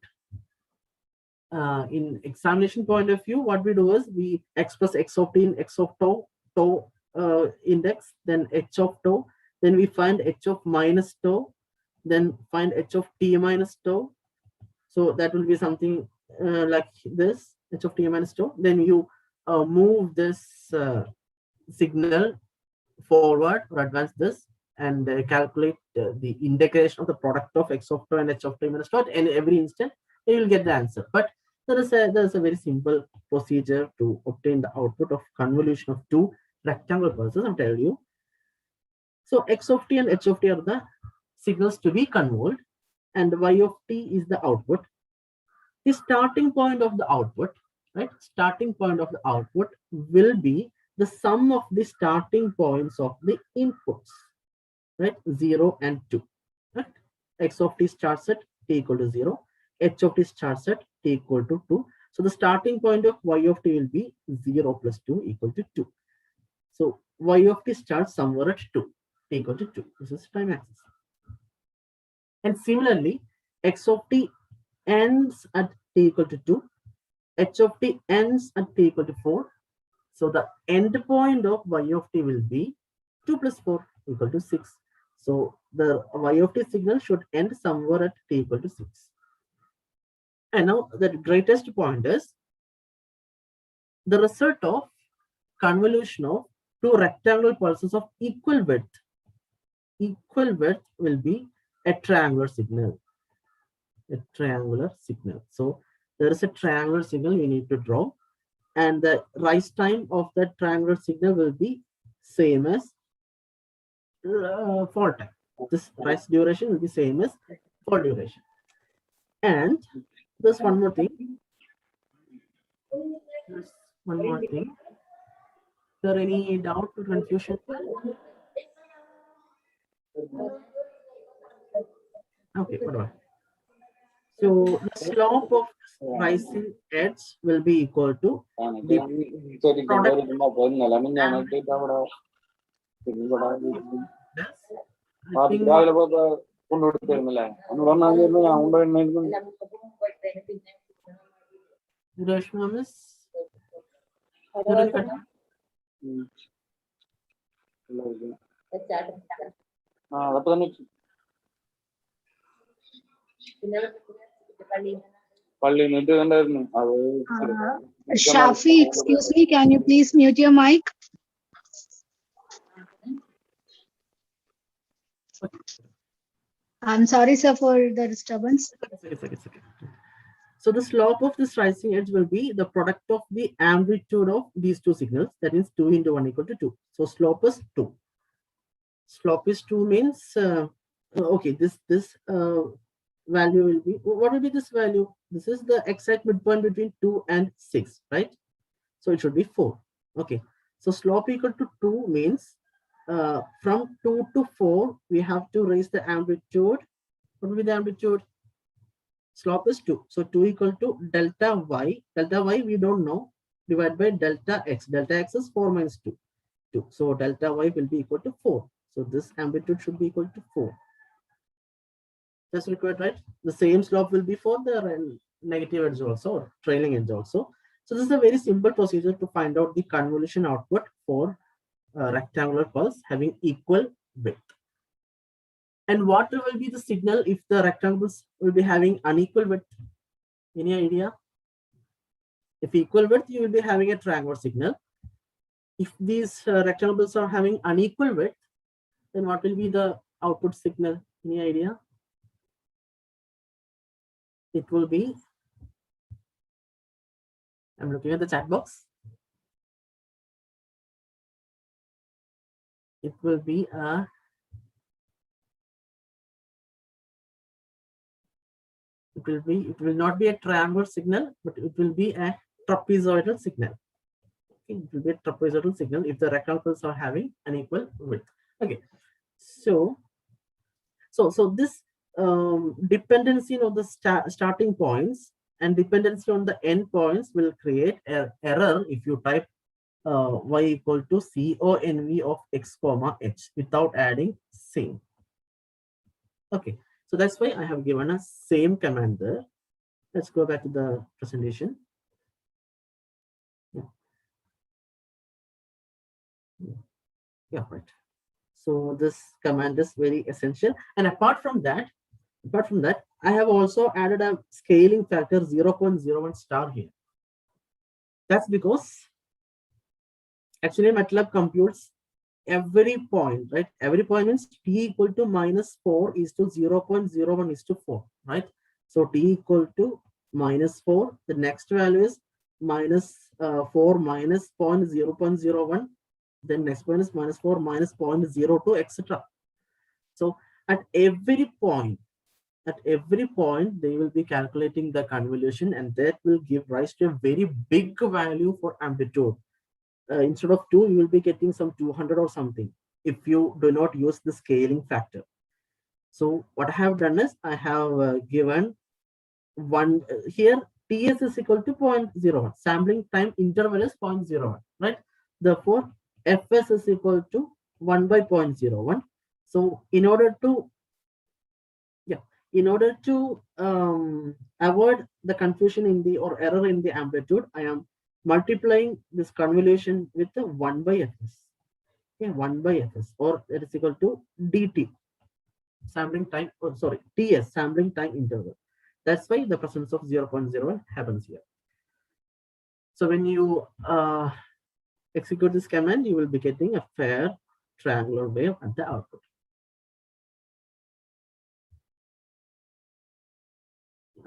In examination point of view, what we do is we express x of t in x of tau index, then h of tau, then we find h of minus tau, then find h of t minus tau. So that will be something like this, h of t minus tau. Then you move this signal forward or advance this and calculate the integration of the product of x of tau and h of t minus tau, and every instant you will get the answer. But there is a very simple procedure to obtain the output of convolution of two rectangular pulses. I'll tell you. So x of t and h of t are the signals to be convolved, and y of t is the output. The starting point of the output, right? Starting point of the output will be the sum of the starting points of the inputs, right? 0 and 2. Right? X of t starts at t equal to 0. H of t starts at t equal to 2. So the starting point of y of t will be 0 plus 2 equal to 2. So y of t starts somewhere at 2, t equal to 2. This is time axis. And similarly, x of t ends at t equal to 2. H of t ends at t equal to 4. So the end point of y of t will be 2 plus 4 equal to 6. So the y of t signal should end somewhere at t equal to 6. And now the greatest point is the result of convolution of two rectangular pulses of equal width equal width will be a triangular signal. A triangular signal. So there is a triangular signal you need to draw, and the rise time of that triangular signal will be same as fall time. This rise duration will be same as fall duration. And there's one more thing. There's one more thing. Is there any doubt or confusion? Okay, whatever. So the slope of rising edge will be equal to the product. Shafi, excuse me, can you please mute your mic? I'm sorry, sir, for the disturbance. It's okay. So the slope of this rising edge will be the product of the amplitude of these two signals. That is 2 into 1 equal to 2. So slope is 2. Slope is 2 means, okay, this value will be, what will be this value? This is the exact midpoint between 2 and 6, right? So it should be 4. Okay. So slope equal to 2 means from 2 to 4, we have to raise the amplitude. What will be the amplitude? Slope is 2. So 2 equal to delta y. Delta y we don't know. Divided by delta x. Delta x is 4 minus 2. 2. So delta y will be equal to 4. So this amplitude should be equal to 4. That's required, right? The same slope will be for the negative edge also, or trailing edge also. So this is a very simple procedure to find out the convolution output for rectangular pulse having equal width. And what will be the signal if the rectangles will be having unequal width? Any idea? If equal width, you will be having a triangular signal. If these rectangles are having unequal width, then what will be the output signal? Any idea? It will be, I'm looking at the chat box. It will be a, it will not be a triangular signal, but it will be a trapezoidal signal. Okay, it will be a trapezoidal signal if the rectangles are having an equal width. Okay, so this dependency on the starting points and dependency on the end points will create an error if you type y equal to conv of x comma h without adding same. Okay, so that's why I have given a same command there. Let's go back to the presentation. Yeah, right. So this command is very essential. And apart from that, I have also added a scaling factor 0.01 star here. That's because actually MATLAB computes every point, right? Every point means t equal to -4 is to 0.01 is to 4, right? So t equal to -4. The next value is -4 minus 0.01. Then next one is -4 minus 0.02, etc. So at every point, they will be calculating the convolution, and that will give rise to a very big value for amplitude. Instead of 2, you will be getting some 200 or something if you do not use the scaling factor. So what I have done is I have given one here, TS is equal to 0.01. Sampling time interval is 0.01, right? Therefore, Fs is equal to 1 by 0.01. So in order to avoid the confusion in the or error in the amplitude, I am multiplying this convolution with the 1 by Fs. Okay, 1 by Fs, or that is equal to dt, sampling time, or sorry, TS, sampling time interval. That's why the presence of 0.01 happens here. So when you execute this command, you will be getting a fair triangular wave at the output.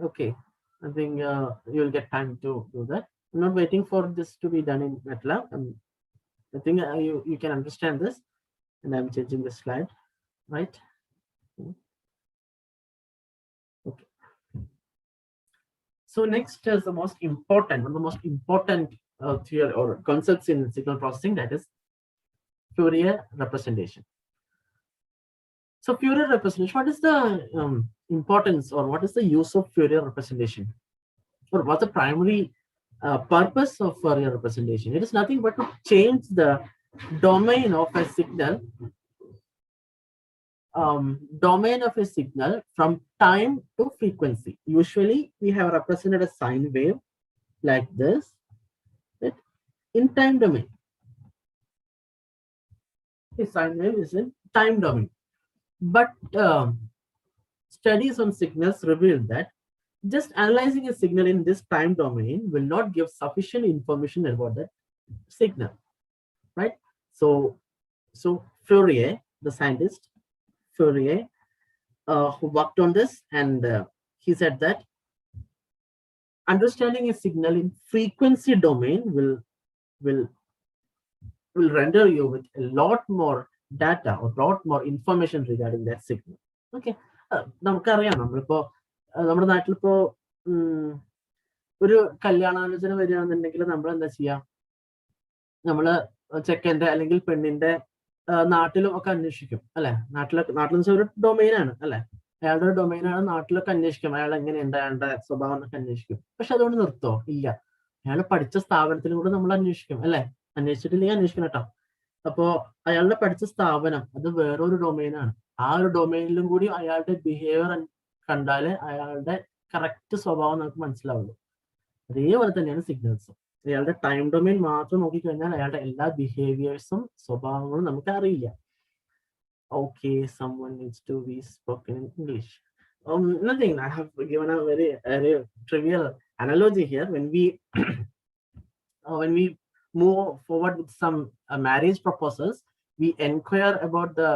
Okay, I think you'll get time to do that. I'm not waiting for this to be done in MATLAB. I think you can understand this, and I'm changing the slide, right? Okay. So next is the most important, one of the most important theory or concepts in signal processing, that is Fourier representation. So Fourier representation, what is the importance or what is the use of Fourier representation? Or what's the primary purpose of Fourier representation? It is nothing but to change the domain of a signal, from time to frequency. Usually we have represented a sine wave like this, right, in time domain. The sine wave is in time domain. But studies on signals reveal that just analyzing a signal in this time domain will not give sufficient information about that signal, right? So Fourier, the scientist Fourier, who worked on this, and he said that understanding a signal in frequency domain will render you with a lot more data or lot more information regarding that signal. Okay, നമുക്കറിയാം നമ്മളിപ്പോ നമ്മുടെ നാട്ടിലിപ്പോ ഒരു കല്യാണാലോചന വരികയാണെന്നുണ്ടെങ്കിൽ നമ്മൾ എന്താ ചെയ്യാ, നമ്മള് ചെക്കന്റെ അല്ലെങ്കിൽ പെണ്ണിന്റെ നാട്ടിലും ഒക്കെ അന്വേഷിക്കും അല്ലെ. നാട്ടിലെന്ന് വെച്ചാൽ ഒരു ഡൊമൈനാണ് അല്ലെ, അയാളുടെ ഡൊമൈനാണ്, നാട്ടിലൊക്കെ അന്വേഷിക്കും അയാൾ എങ്ങനെയുണ്ട്, അയാളുടെ സ്വഭാവം എന്നൊക്കെ അന്വേഷിക്കും. പക്ഷെ അതുകൊണ്ട് നിർത്തോ? ഇല്ല, അയാൾ പഠിച്ച സ്ഥാപനത്തിലും കൂടെ നമ്മൾ അന്വേഷിക്കും അല്ലെ. അന്വേഷിച്ചിട്ടില്ലെങ്കിൽ അന്വേഷിക്കണം കേട്ടോ. അപ്പോ അയാളുടെ പഠിച്ച സ്ഥാപനം അത് വേറൊരു ഡൊമൈനാണ്. ആ ഒരു ഡൊമൈനിലും കൂടി അയാളുടെ ബിഹേവിയർ കണ്ടാല് അയാളുടെ കറക്റ്റ് സ്വഭാവം നമുക്ക് മനസ്സിലാവുള്ളൂ. അതേപോലെ തന്നെയാണ് സിഗ്നൽസും. അയാളുടെ ടൈം ഡൊമൈൻ മാത്രം നോക്കിക്കഴിഞ്ഞാൽ അയാളുടെ എല്ലാ ബിഹേവിയേഴ്സും സ്വഭാവങ്ങളും നമുക്ക് അറിയില്ല. Okay, someone needs to be spoken in English. Nothing. I have given a very trivial analogy here. When we move forward with some marriage proposals, we inquire about the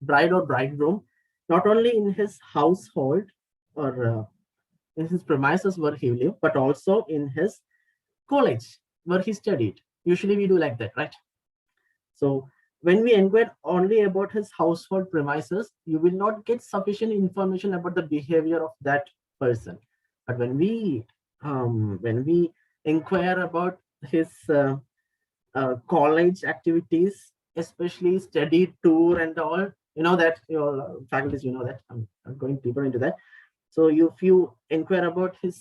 bride or bridegroom, not only in his household or in his premises where he lived, but also in his college where he studied. Usually we do like that, right? So when we inquire only about his household premises, you will not get sufficient information about the behavior of that person. But when we inquire about his college activities, especially study tour and all, you know that your faculties, you know that. I'm going deeper into that. So if you inquire about his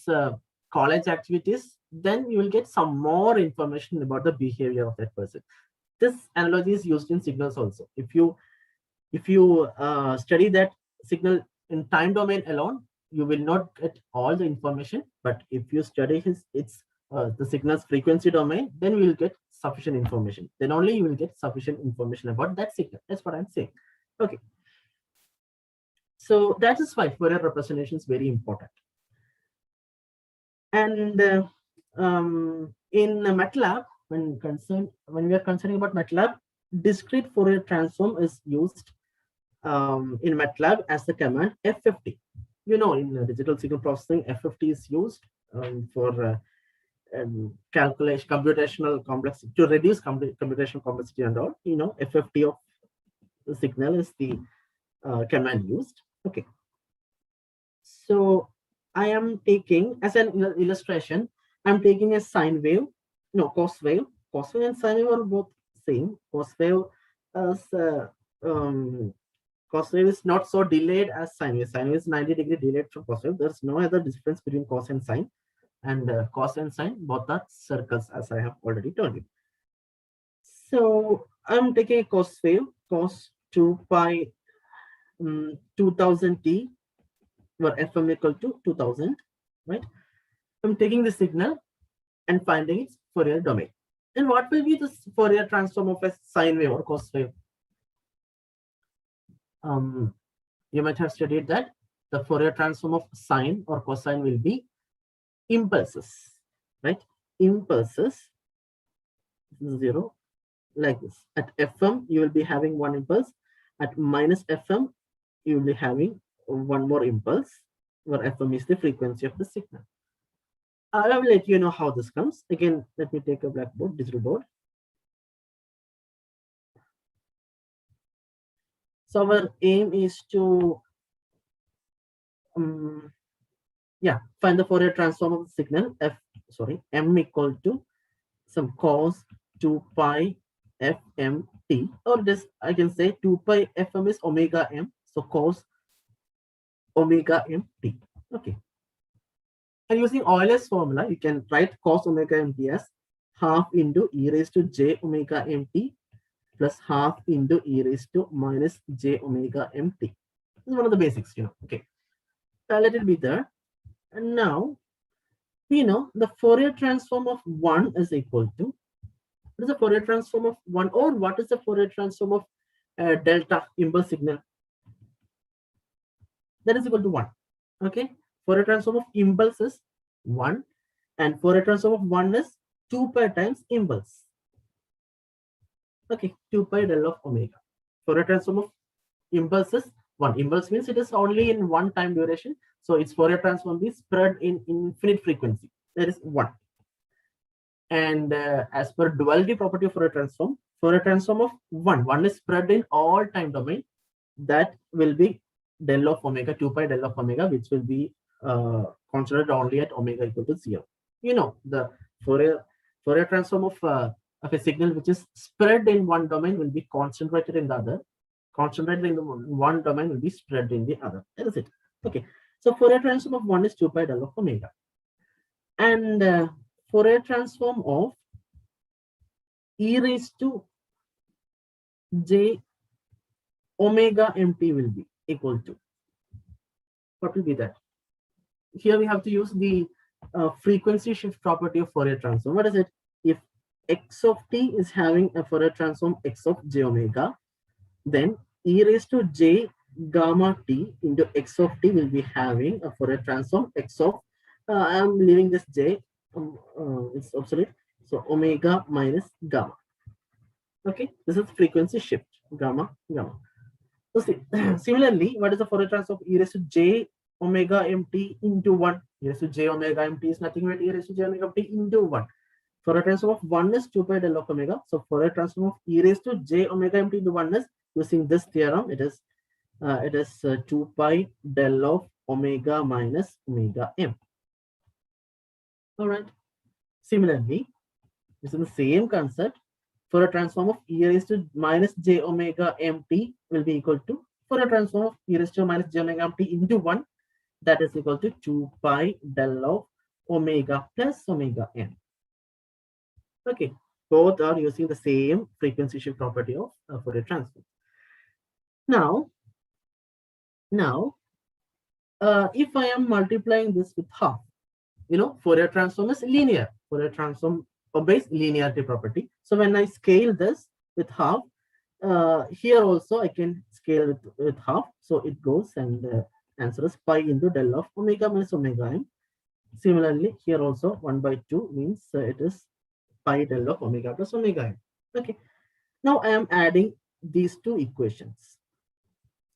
college activities, then you will get some more information about the behavior of that person. This analogy is used in signals also. If you study that signal in time domain alone, you will not get all the information. But if you study the signal's frequency domain, then we will get sufficient information. Then only you will get sufficient information about that signal. That's what I'm saying. Okay. So that is why Fourier representation is very important. And in MATLAB, when we are concerning about MATLAB, discrete Fourier transform is used in MATLAB as the command F50. You know, in digital signal processing, F50 is used for calculation, computational complexity, to reduce computational complexity and all. You know, F50 of the signal is the command used. Okay. So I am taking, as an illustration, I'm taking a sine wave, no, cos wave. Cos wave and sine wave are both same. Cos wave is not so delayed as sine wave. Sine wave is 90-degree delayed from cos wave. There's no other difference between cos and sine. And cos and sine, both are circles, as I have already told you. So I'm taking a cos wave, cos 2 pi 2000t, where fm equal to 2000, right? I'm taking the signal and finding its Fourier domain. And what will be the Fourier transform of a sine wave or cos wave? You might have studied that the Fourier transform of sine or cosine will be impulses, right? Impulses 0, like this. At fm, you will be having one impulse. At minus fm, you will be having one more impulse, where FM is the frequency of the signal. I will let you know how this comes. Again, let me take a blackboard, digital board. So our aim is to find the Fourier transform of the signal m equal to some cos 2 pi fmt, or this I can say 2 pi fm is omega m, so cos omega mt. Okay. And using Euler's formula, you can write cos omega mt as half into e raised to j omega mt plus half into e raised to minus j omega mt. This is one of the basics, Okay. Let it be there. And now we know the Fourier transform of 1 is equal to, what is the Fourier transform of 1, or what is the Fourier transform of delta impulse signal? That is equal to 1. Okay. Fourier transform of impulse is 1, and Fourier transform of 1 is 2 pi times impulse. Okay, 2 pi del of omega. Fourier transform of impulse is 1. Impulse means it is only in one time duration. So its Fourier transform is spread in infinite frequency. That is 1. And as per duality property of Fourier transform of 1 is spread in all time domain. That will be del of omega, 2 pi del of omega, which will be considered only at omega equal to 0. The Fourier transform of a signal which is spread in one domain will be concentrated in the other. Concentrated in the one domain will be spread in the other. That is it. Okay. So Fourier transform of 1 is 2 pi del of omega. And Fourier transform of e raised to j omega mt will be equal to, what will be that? Here we have to use the frequency shift property of Fourier transform. What is it? If x of t is having a Fourier transform x of j omega, then e raised to j gamma t into x of t will be having a Fourier transform x of, I am leaving this j, it's obsolete, so omega minus gamma. Okay, this is frequency shift, gamma. So see, similarly, what is the Fourier transform of e raised to j omega mt into 1? E raised to j omega mt is nothing but e raised to j omega mt into 1. Fourier transform of 1 is 2 pi del of omega. So Fourier transform of e raised to j omega mt into 1 is, using this theorem, it is 2 pi del of omega minus omega m. All right. Similarly, this is the same concept. Fourier transform of e raised to minus j omega mt will be equal to Fourier transform of e raised to minus j omega mt into 1. That is equal to 2 pi del of omega plus omega m. Okay, both are using the same frequency shift property of Fourier transform. Now, if I am multiplying this with half, Fourier transform is linear. Fourier transform obeys linearity property. So when I scale this with half, here also I can scale it with half. So it goes, and the answer is pi into del of omega minus omega m. Similarly, here also 1 by 2 means it is pi del of omega plus omega m. Okay. Now I am adding these two equations.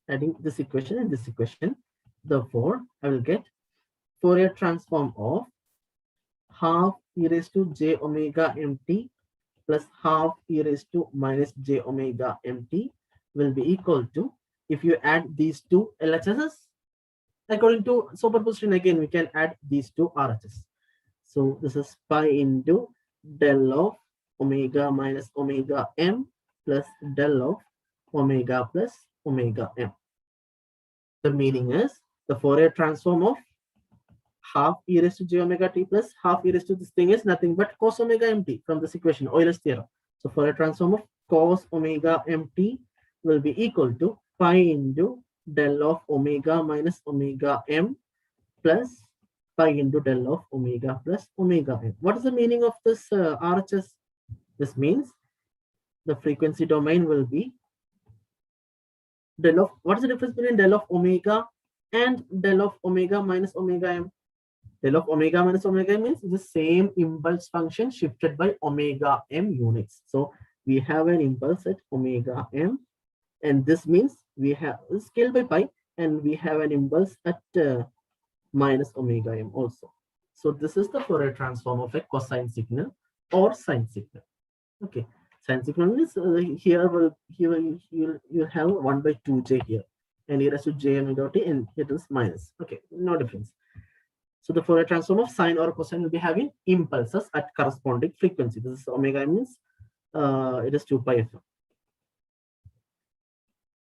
Adding this equation and this equation. Therefore, I will get Fourier transform of half e raised to j omega mt plus half e raised to minus j omega mt will be equal to, if you add these two LHSs, according to superposition, again, we can add these two RHS. So this is pi into del of omega minus omega m plus del of omega plus omega m. The meaning is the Fourier transform of half e raised to j omega t plus half e raised to this thing is nothing but cos omega mt from this equation, Euler's theorem. So Fourier transform of cos omega mt will be equal to pi into del of omega minus omega m plus pi into del of omega plus omega m. What is the meaning of this RHS? This means the frequency domain will be del of, what is the difference between del of omega and del of omega minus omega m? Del of omega minus omega m means the same impulse function shifted by omega m units. So we have an impulse at omega m, and this means we have scaled by pi. and we have an impulse at minus omega m also. So this is the Fourier transform of a cosine signal or sine signal. Okay, sine signal is here you have 1 by 2j here, and e raised to j omega t, and it is minus. Okay, no difference. So the Fourier transform of sine or cosine will be having impulses at corresponding frequency. This is omega means it is 2 pi f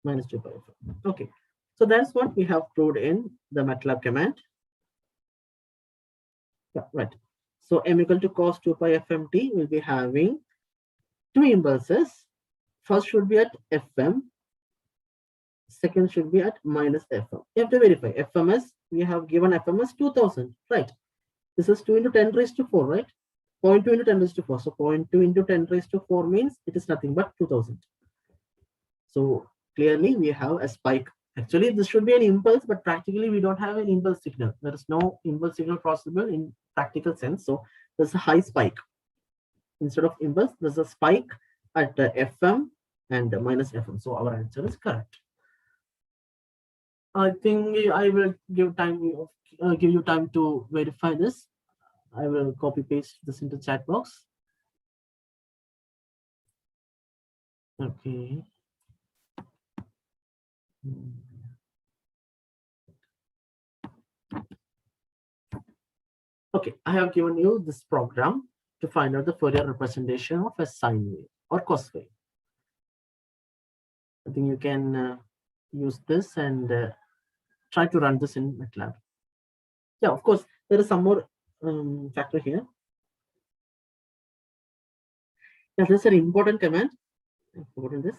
minus 2 pi f. Okay, so that's what we have proved in the MATLAB command. Yeah, right. So m equal to cos 2 pi fmt will be having two impulses. First should be at fm, second should be at minus fm. You have to verify fms. We have given fms 2000, right? This is 2 into 10 raised to 4, right? 0.2 into 10 raised to 4. So 0.2 into 10 raised to 4 means it is nothing but 2000. So clearly we have a spike. Actually, this should be an impulse, but practically we don't have an impulse signal. There is no impulse signal possible in practical sense. So there's a high spike. Instead of impulse, there's a spike at fm and minus fm. So our answer is correct. I think I will give you time to verify this. I will copy paste this into chat box. Okay. Okay, I have given you this program to find out the Fourier representation of a sine wave or cos wave. I think you can use this and try to run this in MATLAB. Yeah, of course, there is some more factor here. Yeah, this is an important command. I've forgotten this.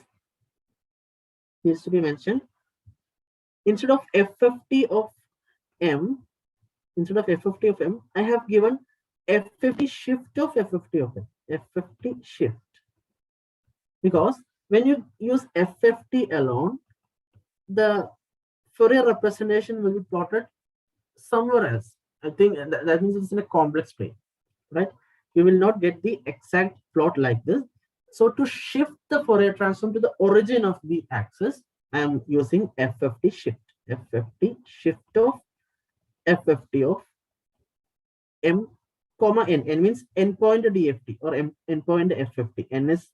Needs to be mentioned. Instead of f50 of m, I have given f50 shift of f50 of m. F50 shift. Because when you use f50 alone, the Fourier representation will be plotted somewhere else. I think that means it's in a complex plane, right? You will not get the exact plot like this. So to shift the Fourier transform to the origin of the axis, I am using f50 shift. F50 shift of f50 of m comma n. N means endpoint DFT or endpoint f50. N is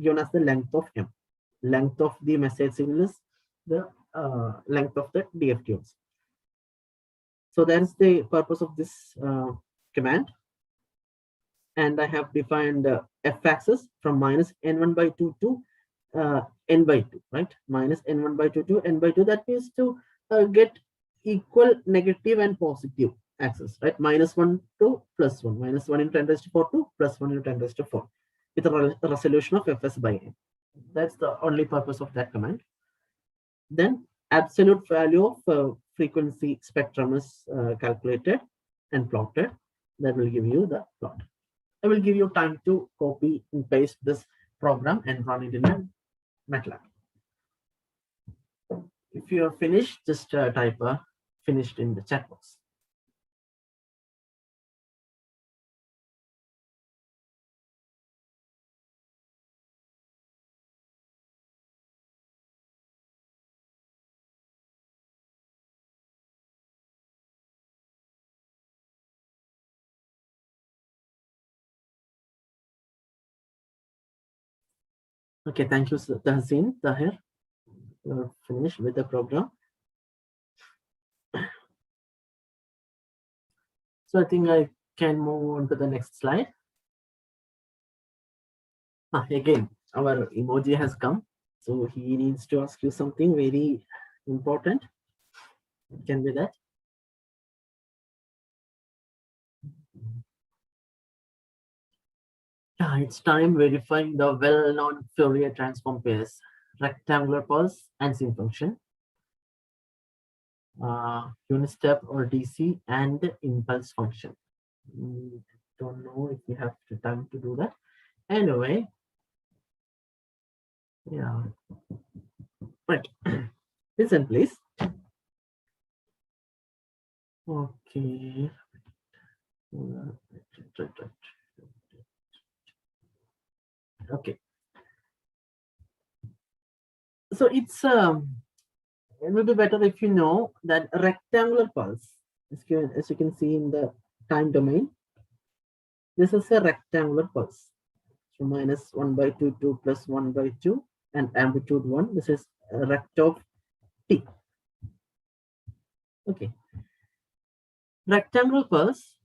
given as the length of m. Length of the message signal is the length of the DFT also. So that's the purpose of this command. And I have defined f-axis from minus n1 by 2 to n by 2, right? Minus n1 by 2 to n by 2. That means to get equal negative and positive axis, right? Minus 1 to plus 1. Minus 1 into 10 raised to 4 to plus 1 into 10 raised to 4 with a resolution of fs by n. That's the only purpose of that command. Then absolute value of frequency spectrum is calculated and plotted. That will give you the plot. I will give you time to copy and paste this program and run it in a MATLAB. If you are finished, just type finished in the chat box. Okay, thank you, Tahsin, Tahir. You're finished with the program. So I think I can move on to the next slide. Again, our emoji has come. So he needs to ask you something very important. It can be that. It's time verifying the well-known Fourier transform pairs, rectangular pulse and sinc function, unit step or DC, and impulse function. Don't know if we have the time to do that. Anyway, yeah, right. Listen, please. Okay. Okay. So it's it will be better if you know that rectangular pulse, as you can see in the time domain, this is a rectangular pulse. So minus 1 by 2, 2 plus 1 by 2, and amplitude 1. This is a rect of t. Okay. Rectangular pulse,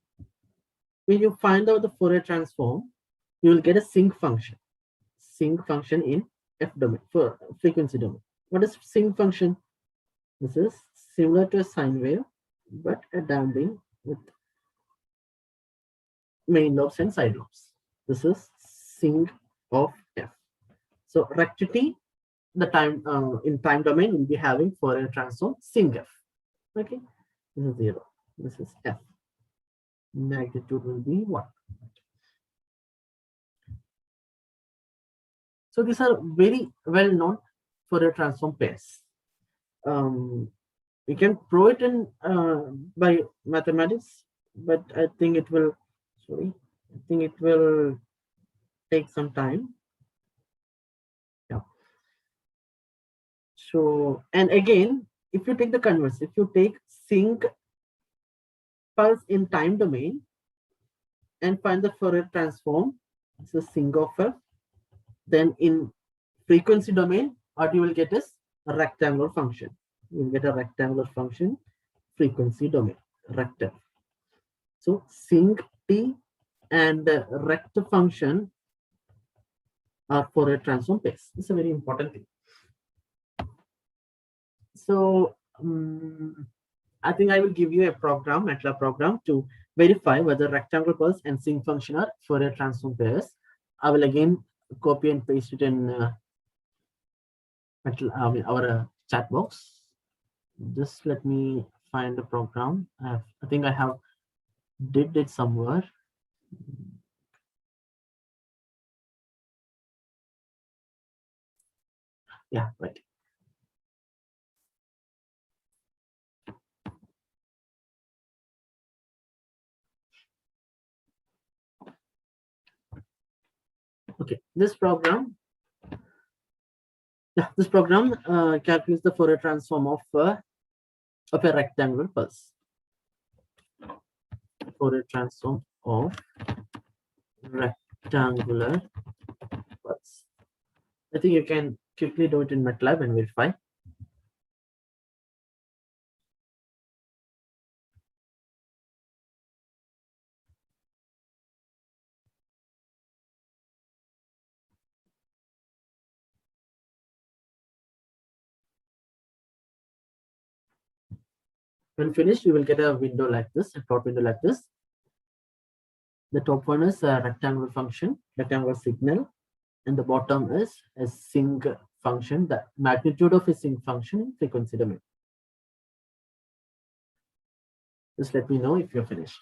when you find out the Fourier transform, you will get a sinc function. Sinc function in F domain, for frequency domain. What is sinc function? This is similar to a sine wave, but a damping with main lobes and side lobes. This is sinc of F. So rectity, the time in time domain will be having Fourier transform sinc F. Okay, this is 0. This is F. Magnitude will be 1. So these are very well known Fourier transform pairs. We can prove it in by mathematics, but I think it will. Sorry, I think it will take some time. Yeah. So, and again, if you take the converse, if you take sinc pulse in time domain and find the Fourier transform, it's a sinc of F, then in frequency domain, what you will get is a rectangular function. You will get a rectangular function, frequency domain, rectangle. So sinc t and rect function are Fourier transform pairs. It's a very important thing. So I think I will give you a program, MATLAB program, to verify whether rectangular pulse and sinc function are Fourier transform pairs. I will again copy and paste it in our chat box. Just let me find the program. I think I have did it somewhere. Yeah, right. Okay, this program calculates the Fourier transform of a rectangular pulse. Fourier transform of rectangular pulse. I think you can quickly do it in MATLAB and verify. When finished, you will get a window like this, a plot window like this. The top one is a rectangular function, rectangular signal, and the bottom is a sinc function, the magnitude of a sinc function in frequency domain. Just let me know if you're finished.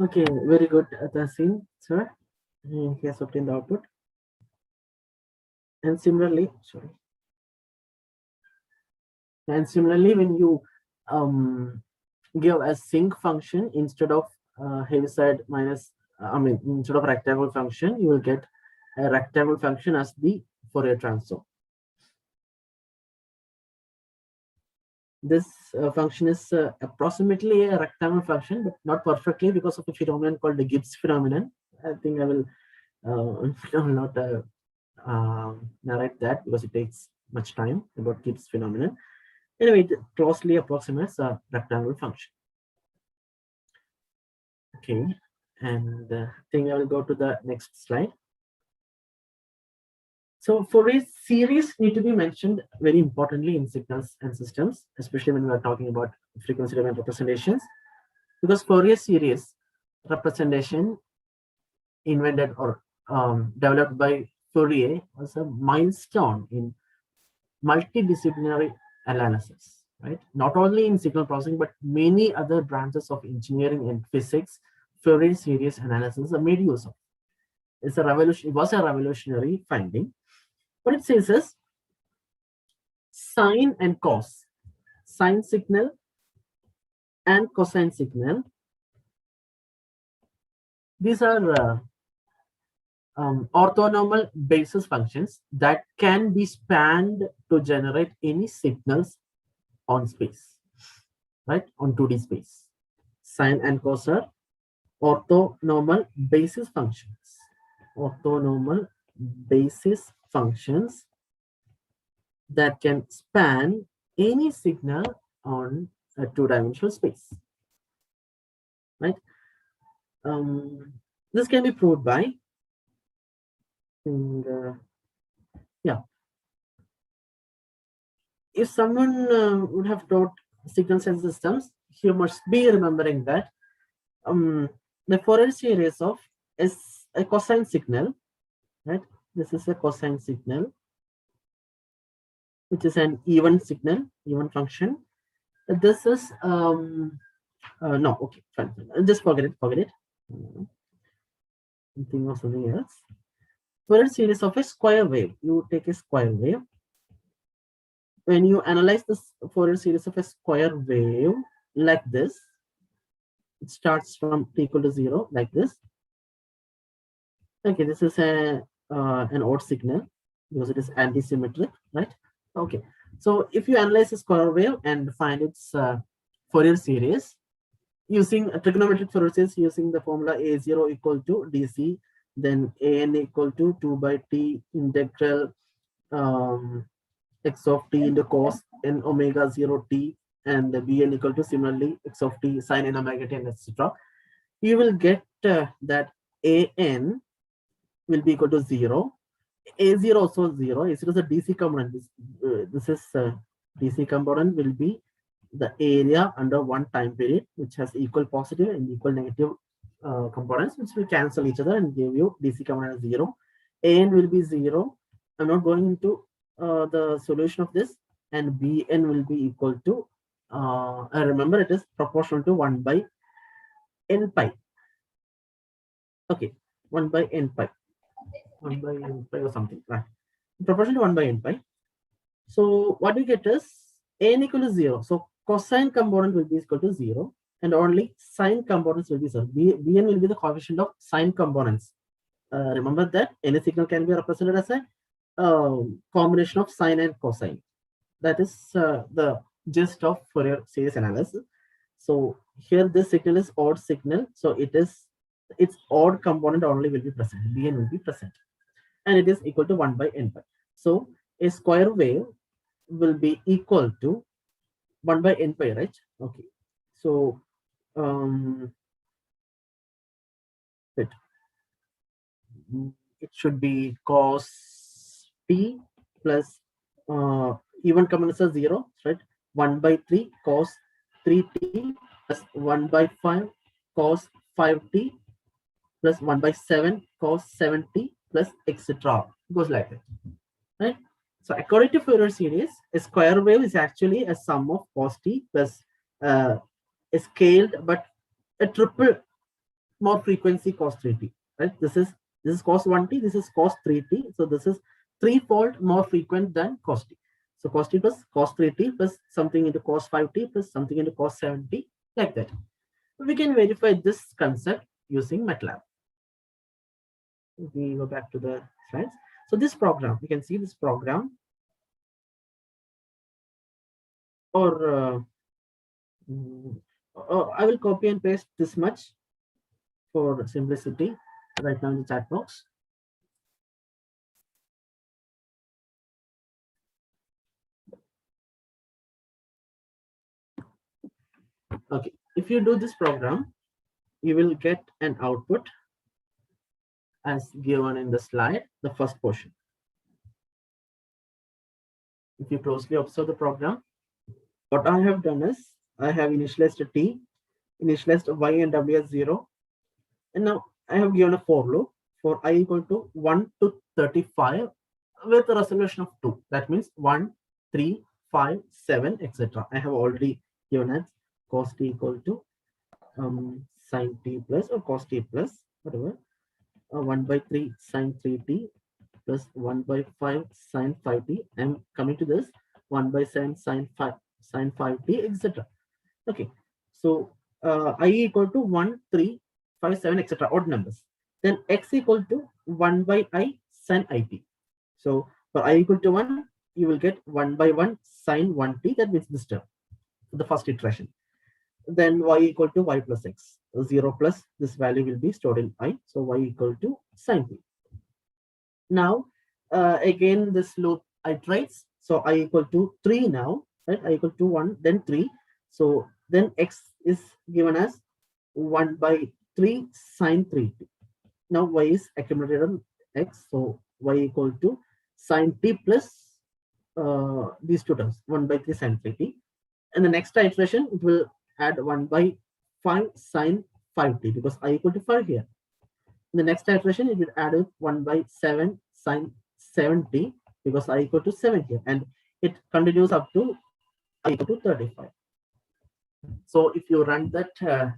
Okay, very good, Tahsin, sir. He has obtained the output. And similarly, sorry. And similarly, when you give a sinc function instead of Heaviside minus, instead of rectangle function, you will get a rectangle function as the Fourier transform. This function is approximately a rectangle function, but not perfectly because of a phenomenon called the Gibbs phenomenon. I think I will not narrate that because it takes much time about Gibbs phenomenon. Anyway, it closely approximates a rectangle function. Okay, and I think I will go to the next slide. So Fourier series need to be mentioned very importantly in signals and systems, especially when we are talking about frequency domain representations, because Fourier series representation invented or developed by Fourier was a milestone in multidisciplinary analysis, right? Not only in signal processing, but many other branches of engineering and physics, Fourier series analysis are made use of. It's a revolution. It was a revolutionary finding. What it says is sine and cos, sine signal and cosine signal. These are orthonormal basis functions that can be spanned to generate any signals on space, right? On 2D space. Sine and cos are orthonormal basis functions. Orthonormal basis functions that can span any signal on a two-dimensional space, right? This can be proved by, yeah. If someone would have taught signals and systems, you must be remembering that the Fourier series of is a cosine signal, right? This is a cosine signal, which is an even signal, even function. This is no, okay, fine. Just forget it. Think of something else. Fourier series of a square wave. You take a square wave. When you analyze this Fourier series of a square wave like this, it starts from t equal to 0 like this. Okay, this is a an odd signal because it is anti-symmetric, right? Okay, so if you analyze a square wave and find its Fourier series using a trigonometric Fourier series using the formula a0 equal to dc, then an equal to 2 by t integral x of t into cos n omega 0 t, and the bn equal to similarly x of t sine n omega t, and etc. You will get that an will be equal to 0. A0 also 0. It is a DC component. This is DC component will be the area under one time period, which has equal positive and equal negative components, which will cancel each other and give you DC component as 0. An will be 0. I'm not going into the solution of this, and Bn will be equal to, remember it is proportional to 1 by n pi. Okay, 1 by n pi. 1 by n pi or something, right? Proportional to 1 by n pi. So what we get is n equal to 0. So cosine component will be equal to 0, and only sine components will be 0. Bn will be the coefficient of sine components. Remember that any signal can be represented as a combination of sine and cosine. That is the gist of Fourier series analysis. So here this signal is odd signal, so its odd component only will be present. Bn will be present, and it is equal to 1 by n pi. So a square wave will be equal to 1 by n pi, right? Okay. So it should be cos t plus even components are 0, right? 1 by 3 cos 3t plus 1 by 5 cos 5t plus 1 by 7 cos 7t plus etc. Goes like that, right? So according to Fourier series, a square wave is actually a sum of cos t plus a scaled but a triple more frequency cos 3t, right? This is cos 1t, this is cos 3t. So this is threefold more frequent than cos t. So cos t plus cos 3t plus something into cos 5t plus something into cos 7t, like that. We can verify this concept using MATLAB. We go back to the slides. So this program, you can see this program, or I will copy and paste this much for simplicity right now in the chat box. Okay, if you do this program, you will get an output as given in the slide, the first portion. If you closely observe the program, what I have done is I have initialized a t, initialized y and w as 0, and now I have given a for loop for I equal to 1 to 35 with a resolution of 2. That means 1, 3, 5, 7, etc. I have already given as cos t equal to sine t plus or cos t plus whatever 1 by 3 sine 3t plus 1 by 5 sine 5t. I'm coming to this 1 by 7 sine 5t, etc. Okay, so I equal to 1, 3, 5, 7, etc. odd numbers. Then x equal to 1 by I sine it. So for I equal to 1, you will get 1 by 1 sine 1t. That means this term, the first iteration. Then y equal to y plus x. 0 plus this value will be stored in I. So y equal to sine t. Now, again, this loop iterates. So I equal to 3 now, right? I equal to 1, then 3. So then x is given as 1 by 3 sine 3t. Now y is accumulated on x. So y equal to sine t plus these two terms, 1 by 3 sine 3t. And the next iteration, it will add 1 by 5 sine 5t because I equal to 5 here. In the next iteration, it will add 1 by 7 sine 7t because I equal to 7 here. And it continues up to I equal to 35. So if you run that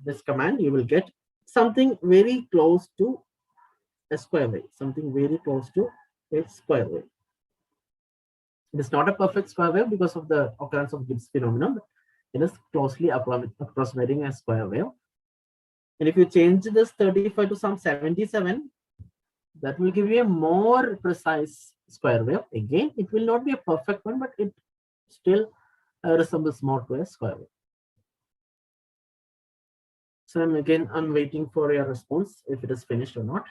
this command, you will get something very close to a square wave, something very close to a square wave. It is not a perfect square wave because of the occurrence of Gibbs phenomenon, but it is closely approximating a square wave. And if you change this 35 to some 77, that will give you a more precise square wave. Again, it will not be a perfect one, but it still resembles more to a square wave. So I'm waiting for your response if it is finished or not.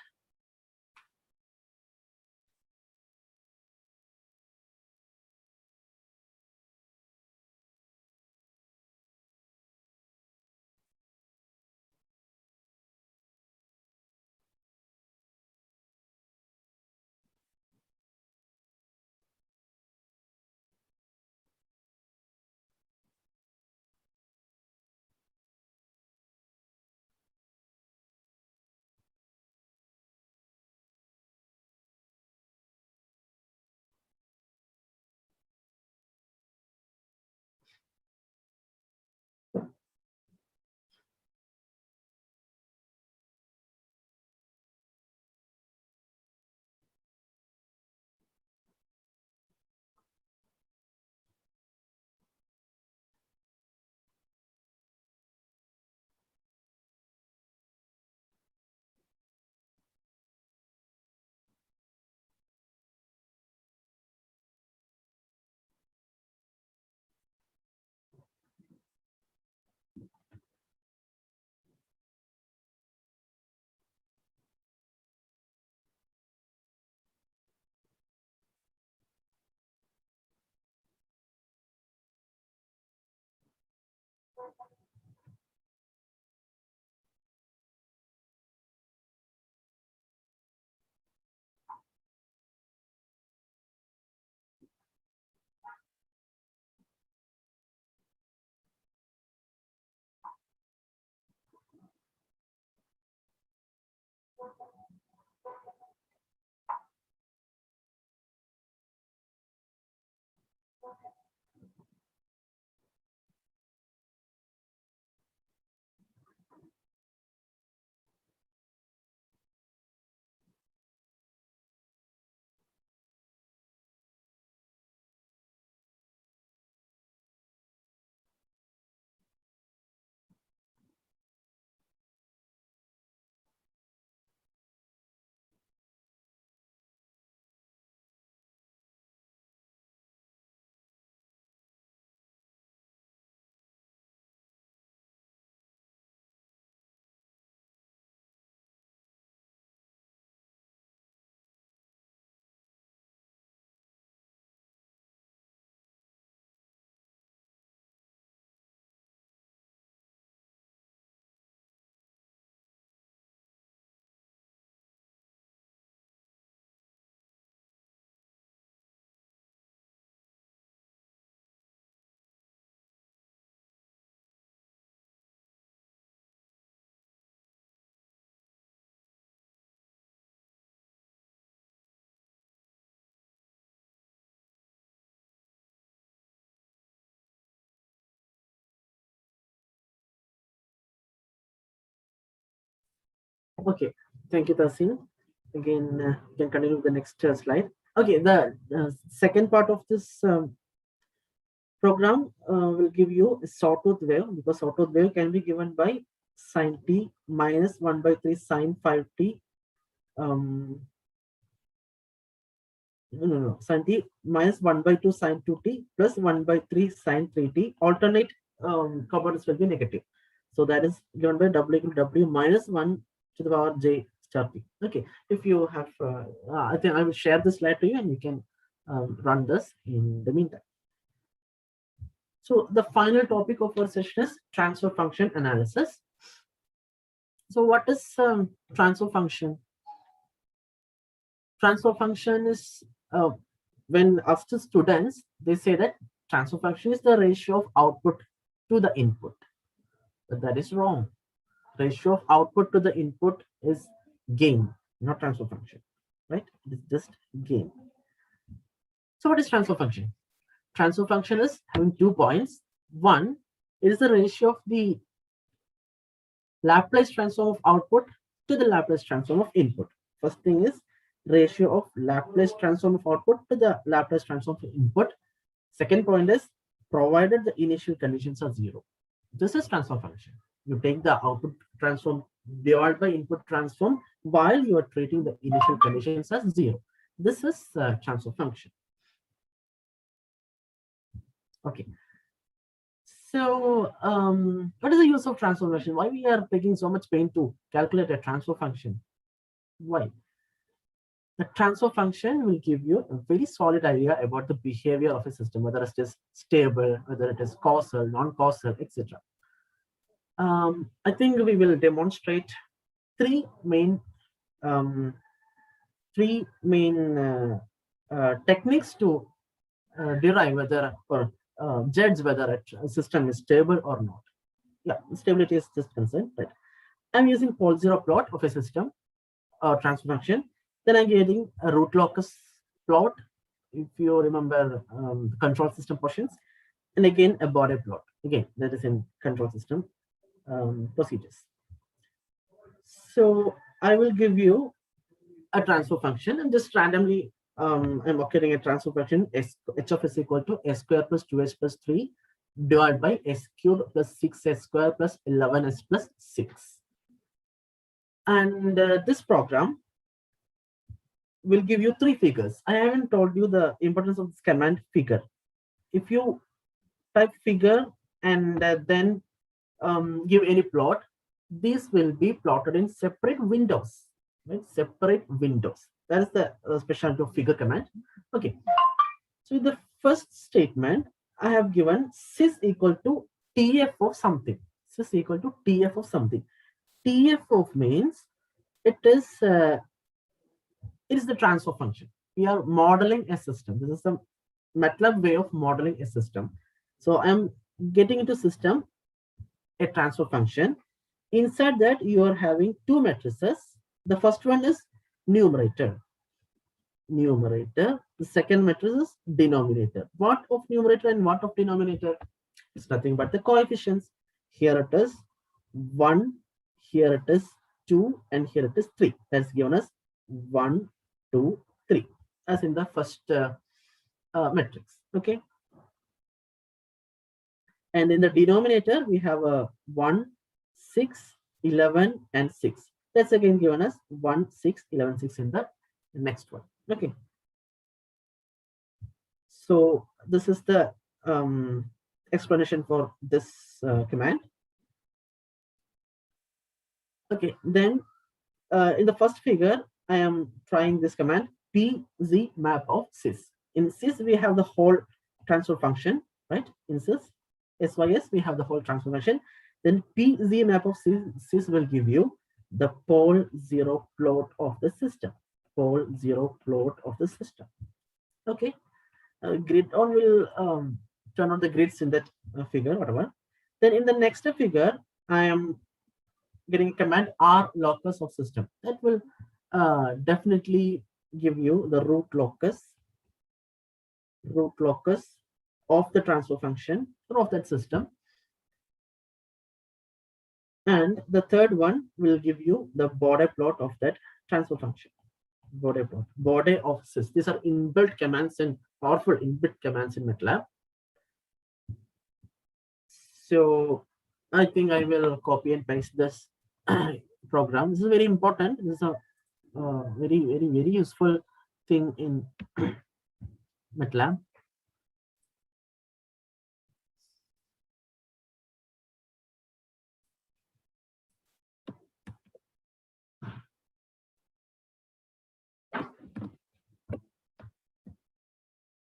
Okay, thank you, Tasin. Again, you can continue with the next slide. Okay, the second part of this program will give you a sawtooth wave, because sawtooth wave can be given by sine t minus 1 by 3 sine 5t. No, sine t minus 1 by 2 sine 2t plus 1 by 3 sine 3t. Alternate components will be negative. So that is given by w equal to w minus 1 to the power j star t. Okay, if you have, I think I will share this slide to you and you can run this in the meantime. So the final topic of our session is transfer function analysis. So what is transfer function? Transfer function is when asked to students, they say that transfer function is the ratio of output to the input. But that is wrong. Ratio of output to the input is gain, not transfer function, right? It is just gain. So what is transfer function? Transfer function is having 2 points. One, it is the ratio of the Laplace transform of output to the Laplace transform of input. First thing is ratio of Laplace transform of output to the Laplace transform of input. Second point is provided the initial conditions are 0. This is transfer function. You take the output transform divided by input transform while you are treating the initial conditions as 0. This is transfer function. Okay. So what is the use of transfer function? Why we are taking so much pain to calculate a transfer function? Why? The transfer function will give you a very solid idea about the behavior of a system, whether it is stable, whether it is causal, non-causal, etc. I think we will demonstrate three main techniques to derive whether or judge whether a system is stable or not. Yeah, stability is just concerned, right? I'm using pole zero plot of a system or transfer function. Then I'm getting a root locus plot, if you remember the control system portions, and again a body plot. Again, that is in control system procedures. So I will give you a transfer function and just randomly I'm occurring a transfer function h of s equal to s square plus 2s plus 3 divided by s cubed plus 6s square plus 11s plus 6. And this program will give you 3 figures. I haven't told you the importance of this command figure. If you type figure and then give any plot, these will be plotted in separate windows, right? Separate windows. That is the specialty of figure command. Okay. So in the first statement, I have given sys equal to tf of something. Sys equal to tf of something. Tf of means it is the transfer function. We are modeling a system. This is the MATLAB way of modeling a system. So I'm getting into system a transfer function. Inside that, you are having 2 matrices. The first one is numerator. The second matrix is denominator. What of numerator and what of denominator? It's nothing but the coefficients. Here it is 1, here it is 2, and here it is 3. That's given us 1, 2, 3, as in the first matrix. Okay. And in the denominator, we have a 1, 6, 11, and 6. That's again given us 1, 6, 11, 6 in the next one. Okay. So this is the explanation for this command. Okay. Then in the first figure, I am trying this command pz map of sys. In sys, we have the whole transfer function, right? In sys, we have the whole transfer function. Then pz map of sys will give you the pole zero plot of the system. Pole zero plot of the system. Okay. Grid on will turn on the grids in that figure, whatever. Then in the next figure, I am getting a command r locus of system. That will definitely give you the root locus of the transfer function or of that system. And the third one will give you the border plot of that transfer function. Border plot, border of sys. These are inbuilt commands and powerful inbuilt commands in MATLAB. So I think I will copy and paste this program. This is very important. This is a very useful thing in MATLAB.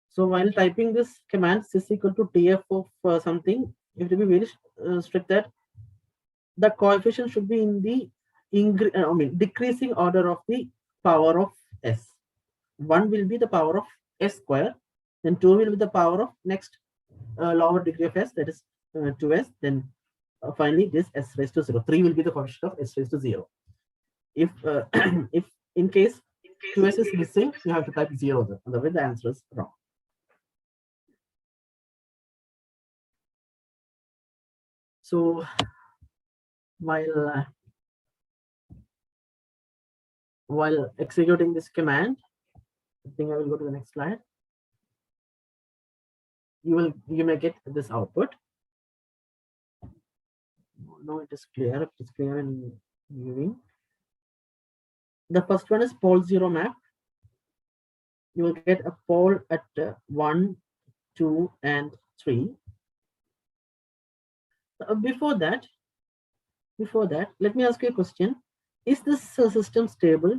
So while typing this command sys equal to tf of something, you have to be very strict that the coefficient should be in the decreasing order of the power of s. 1 will be the power of s square, then 2 will be the power of next lower degree of s, that is 2s, then finally this s raised to 0. 3 will be the coefficient of s raised to 0. If if in case 2s is missing, you have to type 0 there. Otherwise the answer is wrong. So while executing this command, I think I will go to the next slide. You may get this output. Now it is clear. It is clear in viewing. The first one is pole 0 map. You will get a pole at 1, 2, and 3. Before that, let me ask you a question. Is this system stable?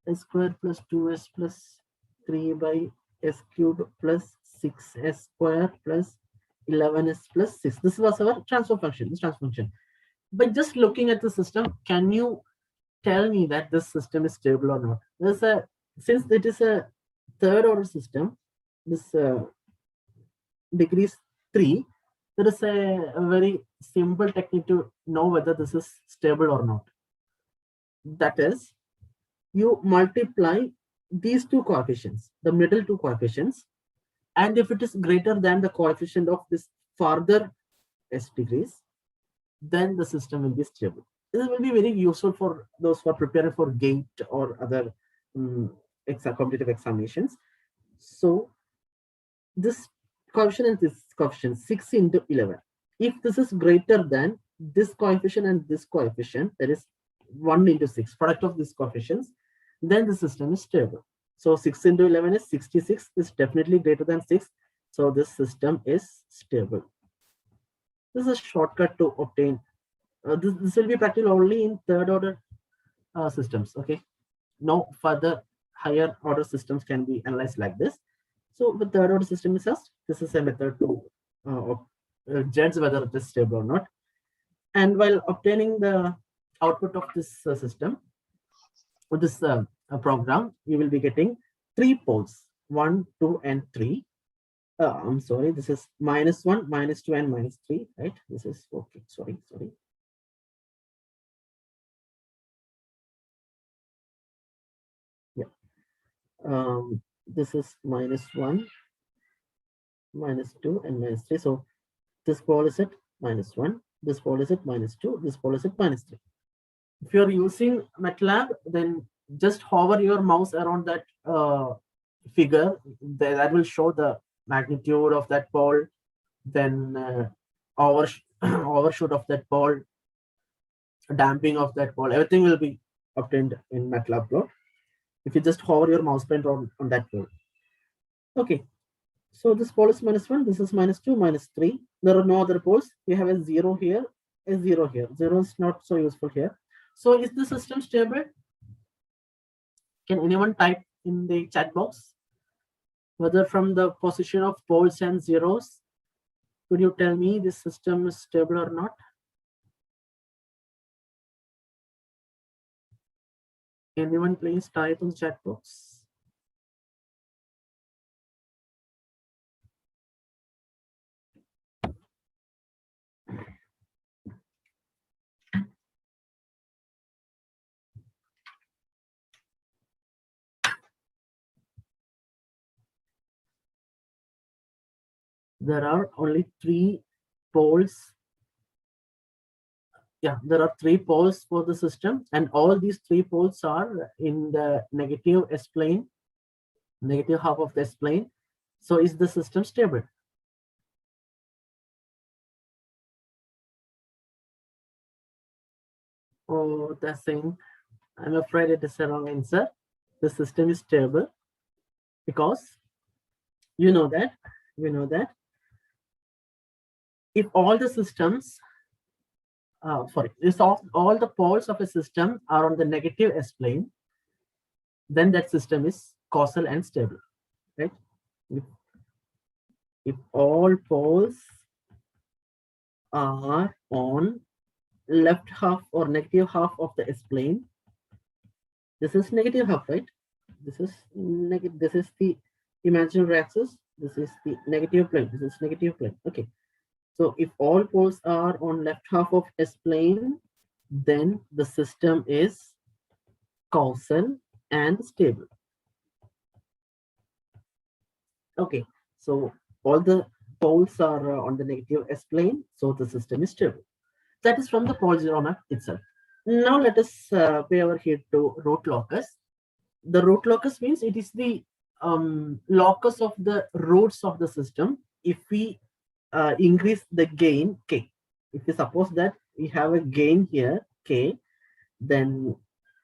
S square plus 2s plus 3 by s cube plus 6s square plus 11s plus 6. This was our transfer function. But just looking at the system, can you tell me that this system is stable or not? Since it is a third order system, this degrees 3, there is a very simple technique to know whether this is stable or not. That is, you multiply these two coefficients, the middle two coefficients, and if it is greater than the coefficient of this further s degrees, then the system will be stable. This will be very useful for those who are preparing for GATE or other competitive examinations. So this coefficient and this coefficient 6 into 11. If this is greater than this coefficient and this coefficient, that is 1 into 6, product of these coefficients, then the system is stable. So 6 into 11 is 66, is definitely greater than 6. So this system is stable. This is a shortcut to obtain. This will be practical only in third order systems. Okay, no further higher order systems can be analyzed like this. So the third order system is just, this is a method to judge whether it is stable or not. And while obtaining the output of this system, with this program, you will be getting 3 poles, 1, 2, and 3. I'm sorry, this is -1, -2, and -3, right? This is okay. Sorry. Yeah. This is -1, -2, and -3. So this pole is at -1, this pole is at -2, this pole is at -3. If you're using MATLAB, then just hover your mouse around that figure. That will show the magnitude of that pole, then overshoot of that pole, damping of that pole. Everything will be obtained in MATLAB plot if you just hover your mouse pointer on that pole. Okay, so this pole is -1, this is -2, -3. There are no other poles. We have a 0 here, a 0 here. 0 is not so useful here. So is the system stable? Can anyone type in the chat box whether from the position of poles and zeros, could you tell me this system is stable or not? Anyone please type in the chat box. There are only 3 poles yeah, there are 3 poles for the system, and all these 3 poles are in the negative S-plane, negative half of the S-plane. So is the system stable? Oh, that's saying, I'm afraid it is a wrong answer. The system is stable because you know that if all the systems, if all the poles of a system are on the negative S-plane, then that system is causal and stable, right? If all poles are on left half or negative half of the S-plane, this is negative half, right? This is negative. This is the imaginary axis. This is the negative plane. This is negative plane. Okay. So if all poles are on left half of S-plane, then the system is causal and stable. Okay. So all the poles are on the negative S-plane, so the system is stable. That is from the pole zero map itself. Now let us pay over here to root locus. The root locus means it is the locus of the roots of the system. If we increase the gain k, if we suppose that we have a gain here k, then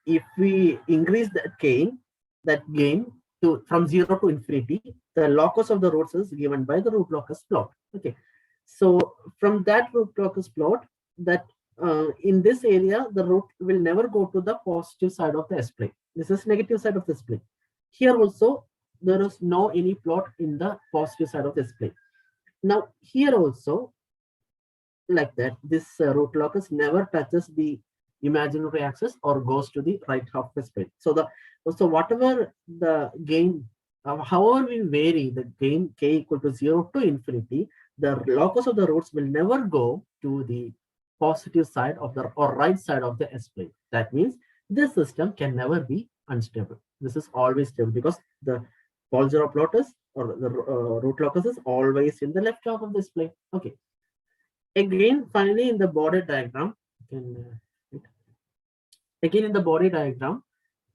if we increase that gain to from 0 to infinity, the locus of the roots is given by the root locus plot. Okay, so from that root locus plot, that in this area the root will never go to the positive side of the S-plane. This is negative side of the S-plane. Here also there is no any plot in the positive side of the S-plane. Now here also, like that, this root locus never touches the imaginary axis or goes to the right half of the S-plane. So whatever the gain, however we vary the gain k equal to 0 to infinity, the locus of the roots will never go to the positive side of the or right side of the S-plane. That means this system can never be unstable. This is always stable because the pole zero plot is, or the root locus is always in the left half of the S-plane. Okay. Again, finally, in the body diagram, again in the body diagram,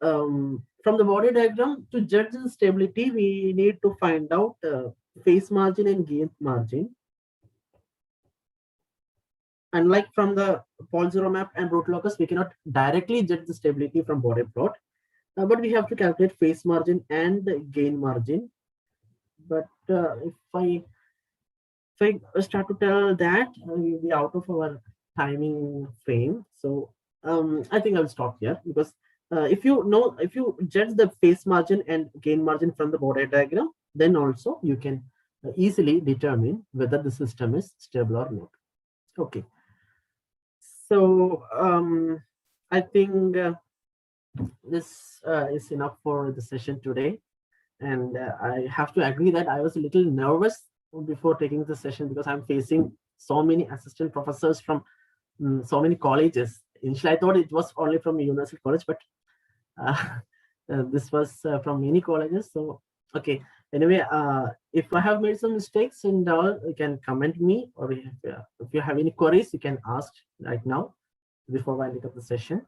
from the body diagram, to judge the stability, we need to find out phase margin and gain margin. Unlike from the pole zero map and root locus, we cannot directly judge the stability from body plot, but we have to calculate phase margin and gain margin. But if I start to tell that, we'll be out of our timing frame. So I think I'll stop here, because if you judge the phase margin and gain margin from the body diagram, then also you can easily determine whether the system is stable or not. Okay. So I think this is enough for the session today. And I have to agree that I was a little nervous before taking the session, because I'm facing so many assistant professors from so many colleges. Initially, I thought it was only from a university college, but this was from many colleges. So, okay. Anyway, if I have made some mistakes and all, you can comment me, or if you have any queries, you can ask right now before I end up the session.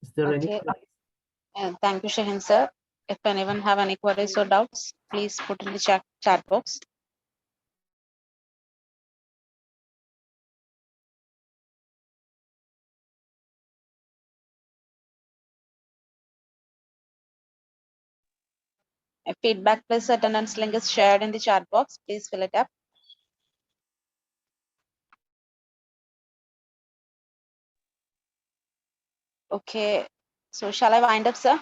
Is there any queries? Thank you, Shahin sir. If anyone have any queries or doubts, please put in the chat box. A feedback plus attendance link is shared in the chat box. Please fill it up. Okay, so shall I wind up, sir?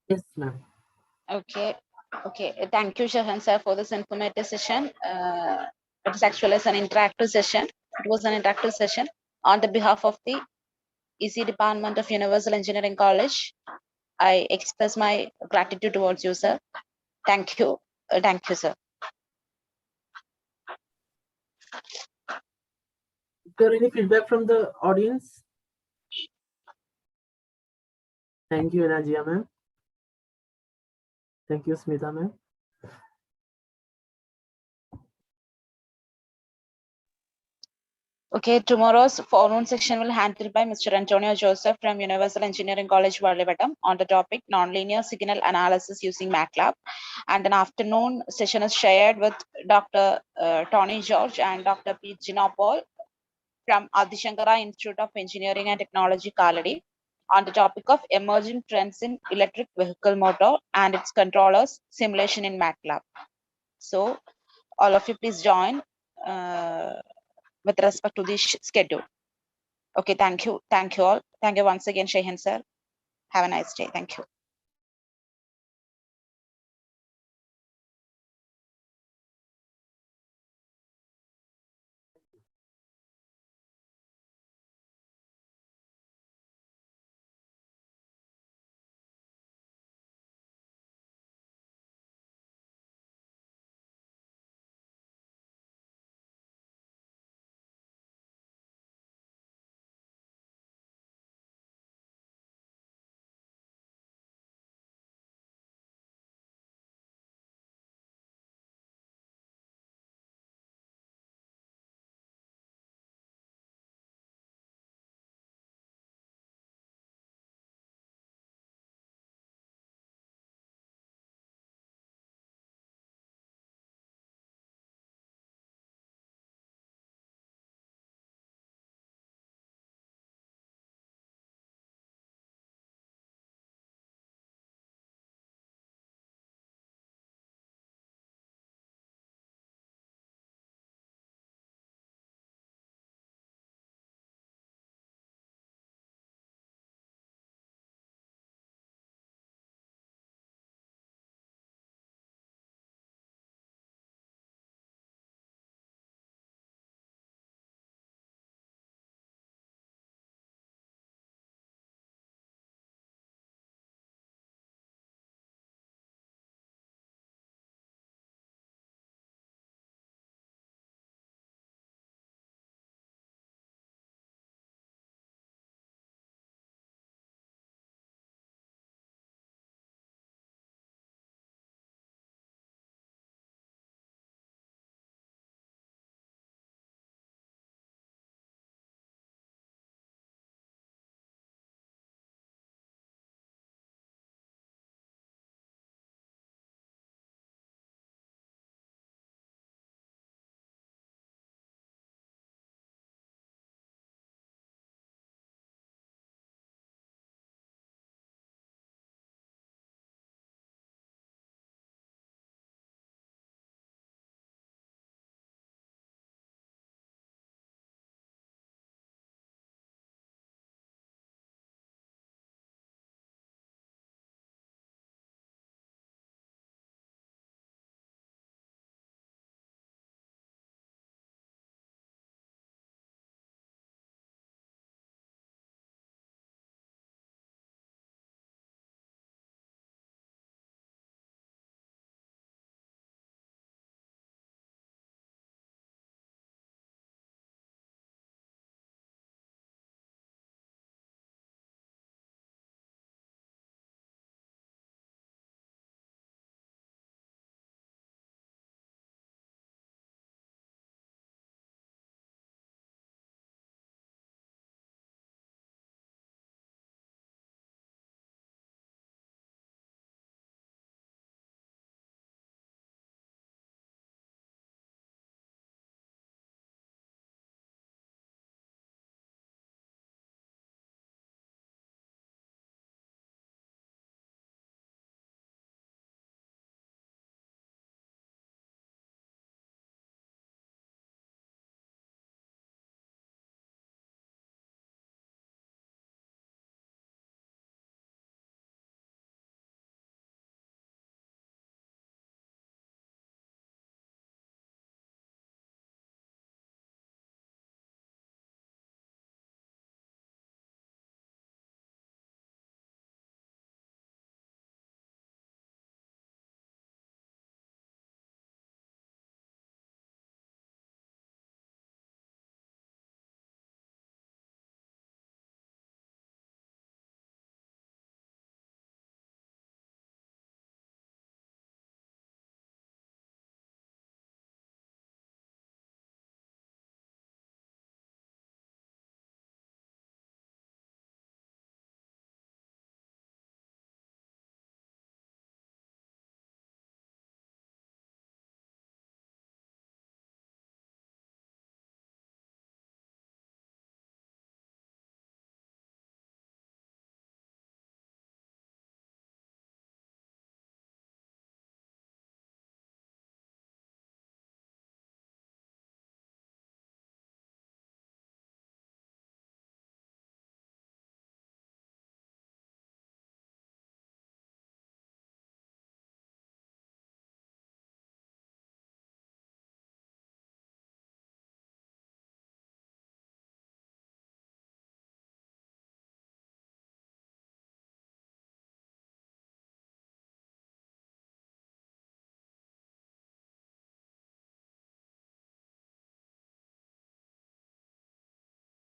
Yes, ma'am. Okay. Thank you, Shahan sir, for this informative session. It is actually an interactive session. It was an interactive session on the behalf of the EC Department of Universal Engineering College. I express my gratitude towards you, sir. Thank you. Thank you, sir. Is there any feedback from the audience? Thank you, Anajia ma'am. Thank you, Smita ma'am. Okay, tomorrow's forenoon section will handled by Mr. Antonio Joseph from Universal Engineering College, Vallivattam, on the topic nonlinear signal analysis using MATLAB. And an afternoon session is shared with Dr. Tony George and Dr. P. Ginopol from Adishankara Institute of Engineering and Technology, Kaladi, on the topic of emerging trends in electric vehicle motor and its controllers simulation in MATLAB. So all of you please join with respect to this schedule. Okay, thank you. Thank you all. Thank you once again, Shehan sir. Have a nice day. Thank you.